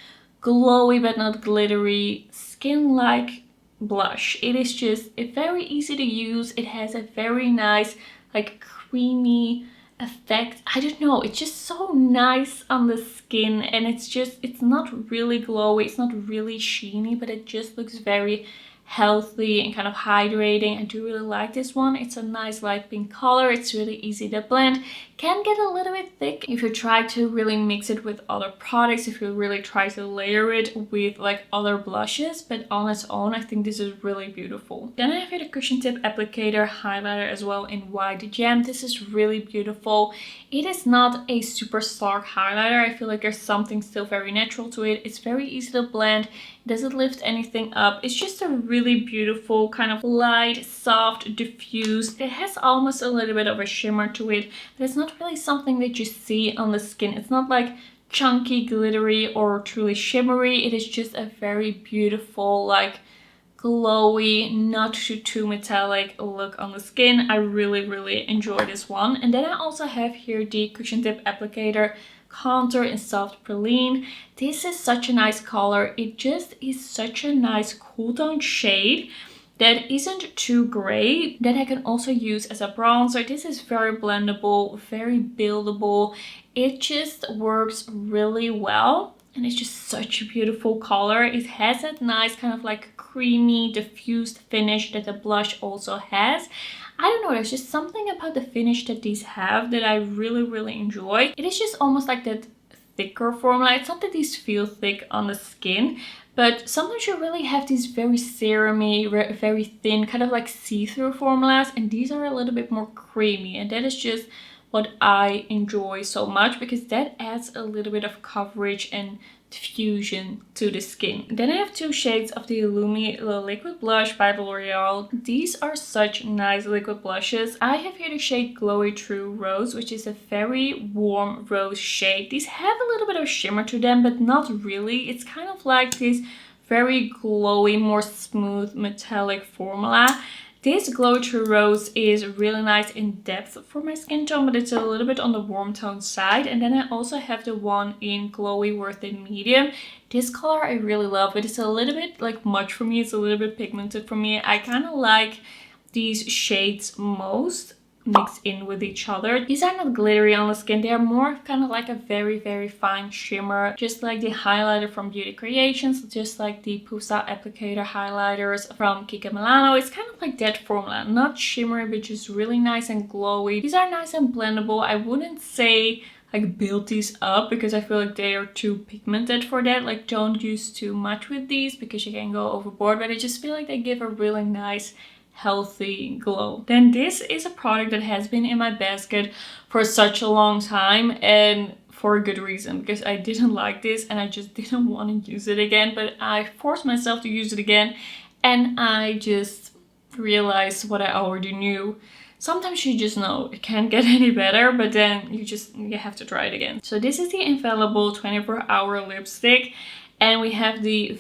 glowy but not glittery, skin-like blush. It is just very easy to use. It has a very nice like creamy effect. I don't know, it's just so nice on the skin, and it's not really glowy, it's not really sheeny, but it just looks very healthy and kind of hydrating. I do really like this one. It's a nice light pink color. It's really easy to blend. Can get a little bit thick if you try to really mix it with other products, if you really try to layer it with like other blushes, but on its own I think this is really beautiful. Then I have here the Cushion Tip Applicator Highlighter as well in White Gem. This is really beautiful. It is not a super stark highlighter. I feel like there's something still very natural to it. It's very easy to blend. It doesn't lift anything up. It's just a really beautiful kind of light, soft, diffused. It has almost a little bit of a shimmer to it, but it's not really something that you see on the skin. It's not like chunky, glittery, or truly shimmery. It is just a very beautiful, like glowy, not too metallic look on the skin. I really enjoy this one. And then I also have here the Cushion Tip Applicator Contour in Soft Praline. This is such a nice color. It just is such a nice cool tone shade that isn't too gray, that I can also use as a bronzer. This is very blendable, very buildable. It just works really well, and it's just such a beautiful color. It has that nice kind of like creamy diffused finish that the blush also has. I don't know, there's just something about the finish that these have that I really enjoy. It is just almost like that thicker formula. It's not that these feel thick on the skin, but sometimes you really have these very serumy, very thin, kind of like see-through formulas, and these are a little bit more creamy, and that is just what I enjoy so much, because that adds a little bit of coverage and diffusion to the skin. Then I have two shades of the Illumi Liquid Blush by L'Oreal. These are such nice liquid blushes. I have here the shade Glowy True Rose, which is a very warm rose shade. These have a little bit of shimmer to them, but not really. It's kind of like this very glowy, more smooth metallic formula. This Glow True Rose is really nice in depth for my skin tone, but it's a little bit on the warm tone side. And then I also have the one in Glowy Worth It Medium. This color I really love, but it's a little bit like much for me. It's a little bit pigmented for me. I kind of like these shades most mixed in with each other. These are not glittery on the skin. They are more kind of like a very fine shimmer, just like the highlighter from Beauty Creations, just like the Pout applicator highlighters from Kiko Milano. It's kind of like that formula, not shimmery, but just really nice and glowy. These are nice and blendable. I wouldn't say like build these up, because I feel like they are too pigmented for that. Like, don't use too much with these because you can go overboard, but I just feel like they give a really nice healthy glow. Then this is a product that has been in my basket for such a long time, and for a good reason, because I didn't like this and I just didn't want to use it again, but I forced myself to use it again, and I just realized what I already knew. Sometimes you just know it can't get any better, but then you have to try it again. So this is the Infallible 24-Hour Lipstick, and we have the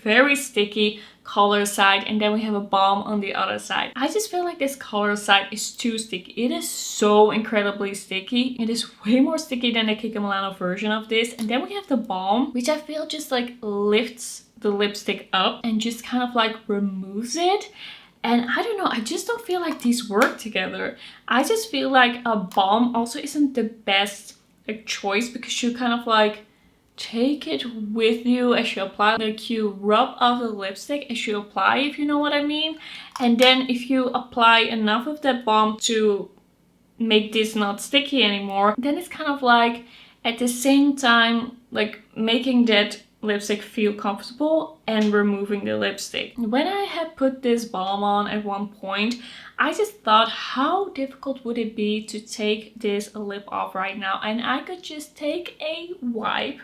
very sticky color side, and then we have a balm on the other side. I just feel like this color side is too sticky. It is so incredibly sticky. It is way more sticky than the Kiko Milano version of this. And then we have the balm, which I feel just like lifts the lipstick up and just kind of like removes it. And I don't know, I just don't feel like these work together. I just feel like a balm also isn't the best like choice, because you kind of like take it with you as you apply. Like, you rub off the lipstick as you apply, if you know what I mean. And then if you apply enough of that balm to make this not sticky anymore, then it's kind of like at the same time like making that lipstick feel comfortable and removing the lipstick. When I had put this balm on at one point, I just thought, how difficult would it be to take this lip off right now? And I could just take a wipe,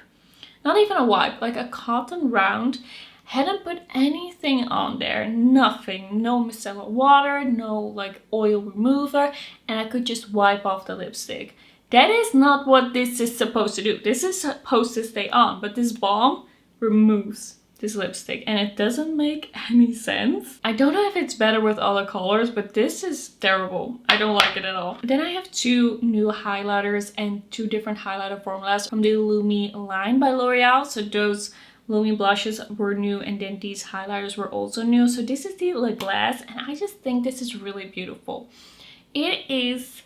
not even a wipe, like a cotton round, hadn't put anything on there, nothing, no micellar water, no like oil remover, and I could just wipe off the lipstick. That is not what this is supposed to do. This is supposed to stay on, but this balm removes this lipstick, and it doesn't make any sense. I don't know if it's better with other colors, but this is terrible. I don't like it at all. Then I have two new highlighters and two different highlighter formulas from the Lumi line by L'Oreal. So those Lumi blushes were new, and then these highlighters were also new. So this is the Le Glace, and I just think this is really beautiful. It is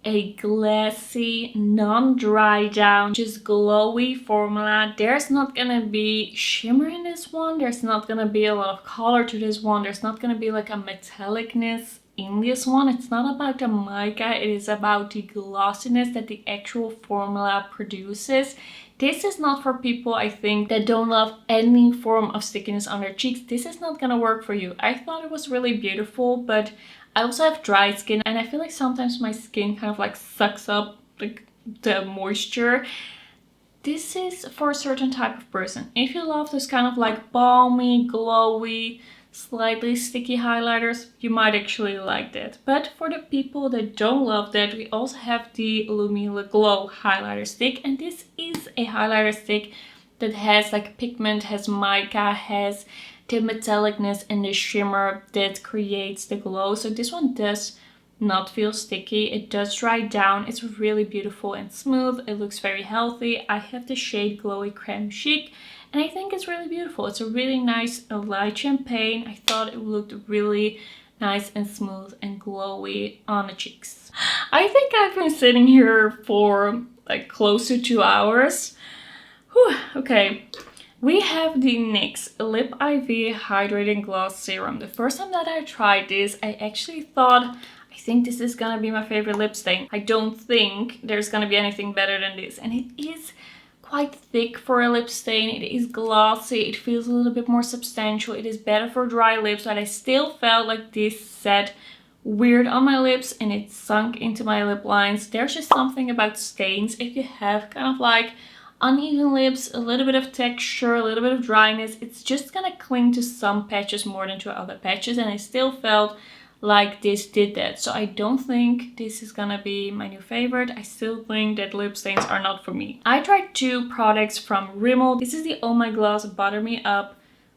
a glassy, non-dry down, just glowy formula. There's not gonna be shimmer in this one. There's not gonna be a lot of color to this one. There's not gonna be like a metallicness in this one. It's not about the mica, it is about the glossiness that the actual formula produces. This is not for people, I think, that don't love any form of stickiness on their cheeks. This is not gonna work for you. I thought it was really beautiful, but I also have dry skin, and I feel like sometimes my skin kind of like sucks up like the moisture. This is for a certain type of person. If you love this kind of like balmy, glowy, slightly sticky highlighters, you might actually like that. But for the people that don't love that, we also have the Lumi Le Glow highlighter stick, and this is a highlighter stick that has like pigment, has mica, has the metallicness and the shimmer that creates the glow. So this one does not feel sticky. It does dry down. It's really beautiful and smooth. It looks very healthy. I have the shade Glowy Creme Chic, and I think it's really beautiful. It's a really nice light champagne. I thought it looked really nice and smooth and glowy on the cheeks. I think I've been sitting here for like close to 2 hours. Whew, okay. We have the NYX Lip IV Hydrating Gloss Serum. The first time that I tried this, I actually thought, I think this is gonna be my favorite lip stain. I don't think there's gonna be anything better than this. And it is quite thick for a lip stain. It is glossy. It feels a little bit more substantial. It is better for dry lips, but I still felt like this sat weird on my lips and it sunk into my lip lines. There's just something about stains. If you have kind of like uneven lips, a little bit of texture, a little bit of dryness, it's just gonna cling to some patches more than to other patches, and I still felt like this did that. So I don't think this is gonna be my new favorite. I still think that lip stains are not for me. I tried two products from Rimmel. This is the Oh My Gloss Butter Me Up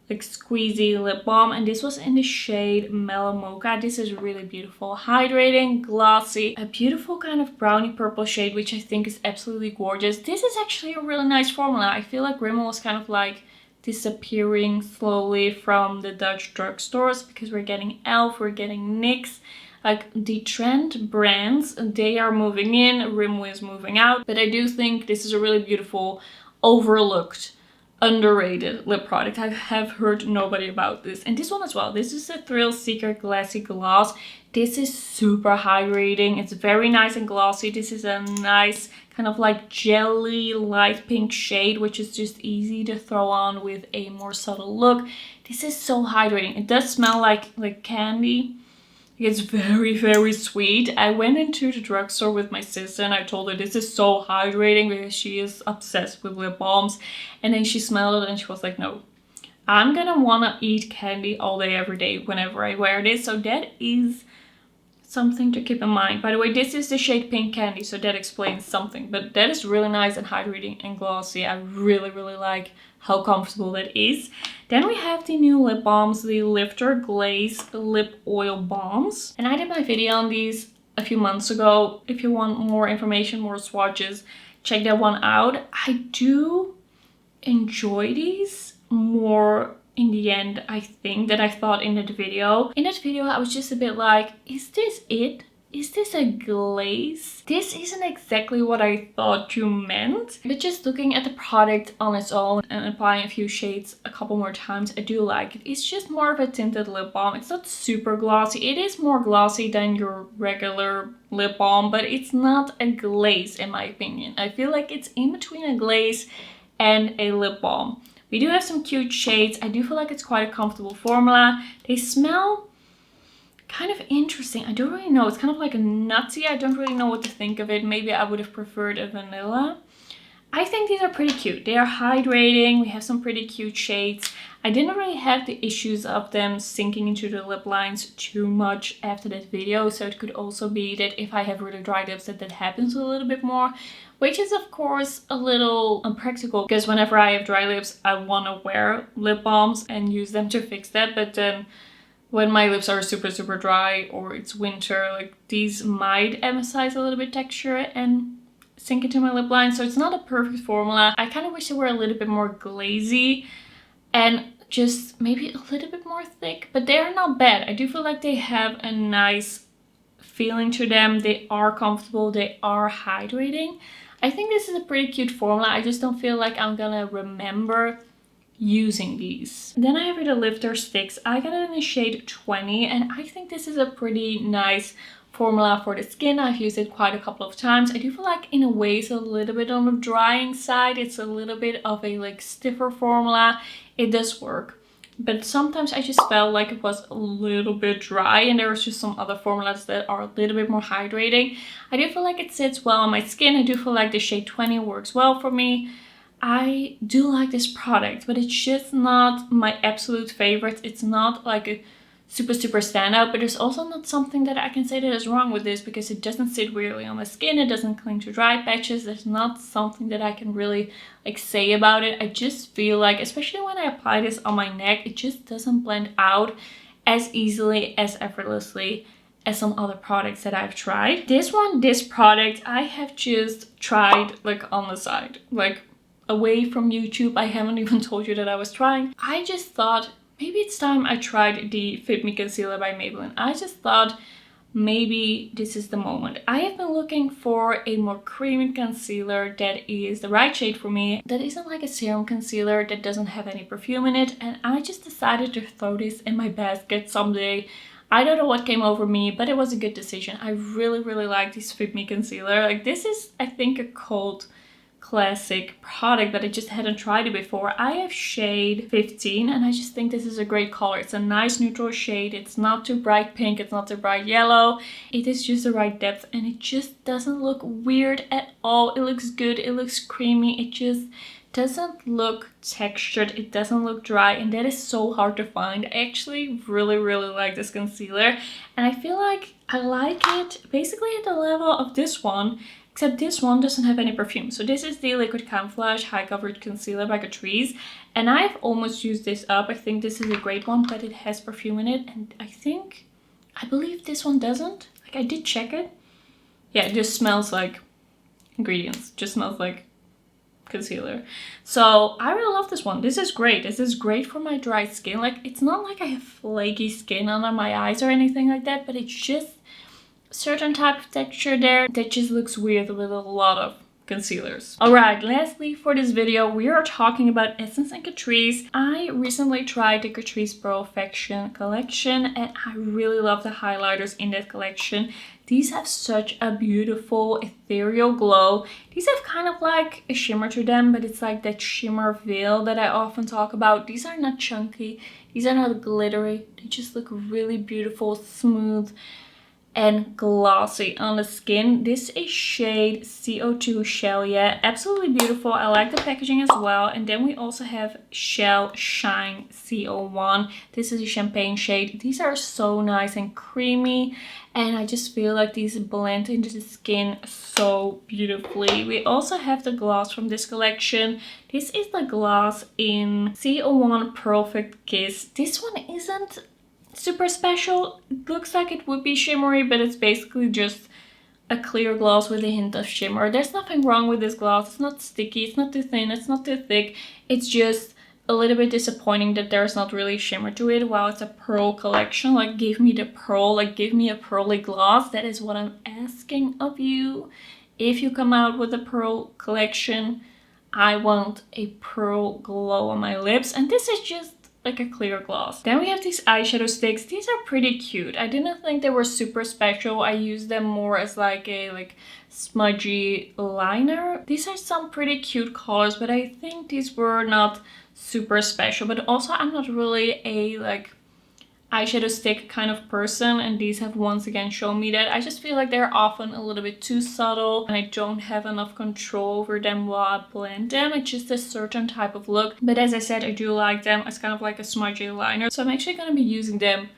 like squeezy lip balm, and this was in the shade Mellow Mocha. This is really beautiful, hydrating, glossy, a beautiful kind of brownie purple shade, which I think is absolutely gorgeous. This is actually a really nice formula. I feel like Rimmel was kind of like disappearing slowly from the Dutch drugstores, because we're getting e.l.f., we're getting NYX, like the trend brands, they are moving in, Rimmel is moving out. But I do think this is a really beautiful, overlooked, underrated lip product. I have heard nobody about this. And this one as well. This is a Thrill Seeker Glassy Gloss. This is super hydrating. It's very nice and glossy. This is a nice kind of like jelly light pink shade, which is just easy to throw on with a more subtle look. This is so hydrating. It does smell like candy. It's very, very sweet. I went into the drugstore with my sister and I told her this is so hydrating, because she is obsessed with lip balms. And then she smelled it and she was like, no, I'm gonna wanna eat candy all day, every day, whenever I wear this. So that is something to keep in mind. By the way, this is the shade Pink Candy, so that explains something. But that is really nice and hydrating and glossy. I really, really like how comfortable that is. Then we have the new lip balms, the Lifter Glaze Lip Oil Balms. And I did my video on these a few months ago. If you want more information, more swatches, check that one out. I do enjoy these more in the end, I think, that I thought in that video. In that video, I was just a bit like, is this it? Is this a glaze? This isn't exactly what I thought you meant. But just looking at the product on its own and applying a few shades a couple more times, I do like it. It's just more of a tinted lip balm. It's not super glossy. It is more glossy than your regular lip balm, but it's not a glaze in my opinion. I feel like it's in between a glaze and a lip balm. We do have some cute shades. I do feel like it's quite a comfortable formula. They smell kind of interesting. I don't really know. It's kind of like a nutty. I don't really know what to think of it. Maybe I would have preferred a vanilla. I think these are pretty cute. They are hydrating. We have some pretty cute shades. I didn't really have the issues of them sinking into the lip lines too much after that video. So it could also be that if I have really dry lips that happens a little bit more. Which is of course a little unpractical because whenever I have dry lips I want to wear lip balms and use them to fix that. But then when my lips are super dry or it's winter, like these might emphasize a little bit texture and sink into my lip line. So it's not a perfect formula. I kind of wish they were a little bit more glazy and just maybe a little bit more thick, but they are not bad. I do feel like they have a nice feeling to them. They are comfortable, they are hydrating. I think this is a pretty cute formula. I just don't feel like I'm gonna remember using these. Then I have the lifter sticks. I got it in the shade 20 and I think this is a pretty nice formula for the skin. I've used it quite a couple of times. I do feel like in a way it's a little bit on the drying side. It's a little bit of a like stiffer formula. It does work, but sometimes I just felt like it was a little bit dry and there was just some other formulas that are a little bit more hydrating. I do feel like it sits well on my skin. I do feel like the shade 20 works well for me. I do like this product, but it's just not my absolute favorite. It's not like a super standout, but there's also not something that I can say that is wrong with this because it doesn't sit weirdly on my skin. It doesn't cling to dry patches. There's not something that I can really like say about it. I just feel like, especially when I apply this on my neck, it just doesn't blend out as easily, as effortlessly as some other products that I've tried. This product I have just tried like on the side, like away from YouTube. I haven't even told you that I was trying. I just thought maybe it's time I tried the Fit Me Concealer by Maybelline. I just thought maybe this is the moment. I have been looking for a more creamy concealer that is the right shade for me, that isn't like a serum concealer, that doesn't have any perfume in it, and I just decided to throw this in my basket someday. I don't know what came over me, but it was a good decision. I really like this Fit Me concealer. Like this is, I think, a cult classic product, but I just hadn't tried it before. I have shade 15 and I just think this is a great color. It's a nice neutral shade. It's not too bright pink, it's not too bright yellow. It is just the right depth and it just doesn't look weird at all. It looks good, it looks creamy, it just doesn't look textured, it doesn't look dry, and that is so hard to find. I actually really like this concealer and I feel like I like it basically at the level of this one. Except this one doesn't have any perfume. So this is the Liquid Camouflage High Coverage Concealer by Catrice. And I've almost used this up. I think this is a great one, but it has perfume in it. And I believe this one doesn't. Like I did check it. Yeah, it just smells like ingredients. Just smells like concealer. So I really love this one. This is great. This is great for my dry skin. Like it's not like I have flaky skin under my eyes or anything like that, but it's just certain type of texture there that just looks weird with a lot of concealers. Alright, lastly for this video we are talking about Essence and Catrice. I recently tried the Catrice Perfection collection and I really love the highlighters in that collection. These have such a beautiful ethereal glow. These have kind of like a shimmer to them, but it's like that shimmer veil that I often talk about. These are not chunky, these are not glittery, they just look really beautiful, smooth and glossy on the skin. This is shade CO2 Shell. Yeah, absolutely beautiful. I like the packaging as well. And then we also have Shell Shine CO1. This is a champagne shade. These are so nice and creamy, and I just feel like these blend into the skin so beautifully. We also have the gloss from this collection. This is the gloss in CO1 Perfect Kiss. This one isn't super special. It looks like it would be shimmery, but it's basically just a clear gloss with a hint of shimmer. There's nothing wrong with this gloss. It's not sticky, it's not too thin, it's not too thick. It's just a little bit disappointing that there's not really shimmer to it. While it's a pearl collection, like give me the pearl, like give me a pearly gloss. That is what I'm asking of you. If you come out with a pearl collection, I want a pearl glow on my lips, and this is just like a clear gloss. Then we have these eyeshadow sticks. These are pretty cute. I didn't think they were super special. I use them more as like a smudgy liner. These are some pretty cute colors, but I think these were not super special. But also I'm not really a eyeshadow stick kind of person, and these have once again shown me that. I just feel like they're often a little bit too subtle and I don't have enough control over them while I blend them. It's just a certain type of look, but as I said, I do like them as kind of like a smudgy liner, so I'm actually going to be using them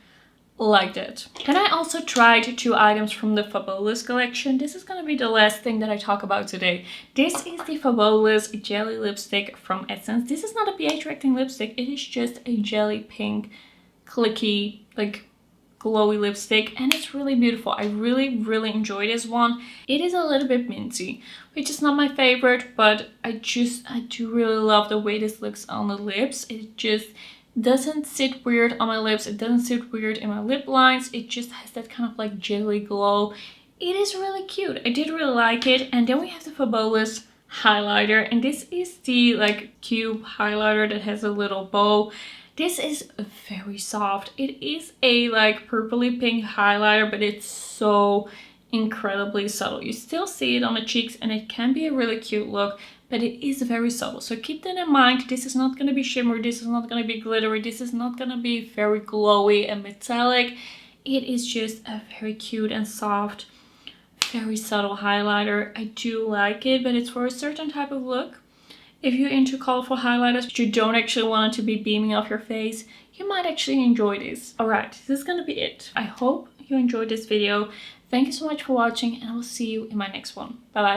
like that. Then I also tried 2 items from the Fabulous collection. This is going to be the last thing that I talk about today. This is the Fabulous Jelly Lipstick from Essence. This is not a pH correcting lipstick, it is just a jelly pink clicky, like glowy lipstick, and it's really beautiful. I really enjoy this one. It is a little bit minty, which is not my favorite, but I do really love the way this looks on the lips. It just doesn't sit weird on my lips, it doesn't sit weird in my lip lines. It just has that kind of like jelly glow. It is really cute. I did really like it. And then we have the Fabulous highlighter, and this is the like cube highlighter that has a little bow. This is very soft. It is a like purpley pink highlighter, but it's so incredibly subtle. You still see it on the cheeks and it can be a really cute look, but it is very subtle. So keep that in mind. This is not going to be shimmery. This is not going to be glittery. This is not going to be very glowy and metallic. It is just a very cute and soft, very subtle highlighter. I do like it, but it's for a certain type of look. If you're into colorful highlighters but you don't actually want it to be beaming off your face, you might actually enjoy this. Alright, this is gonna be it. I hope you enjoyed this video. Thank you so much for watching, and I will see you in my next one. Bye bye.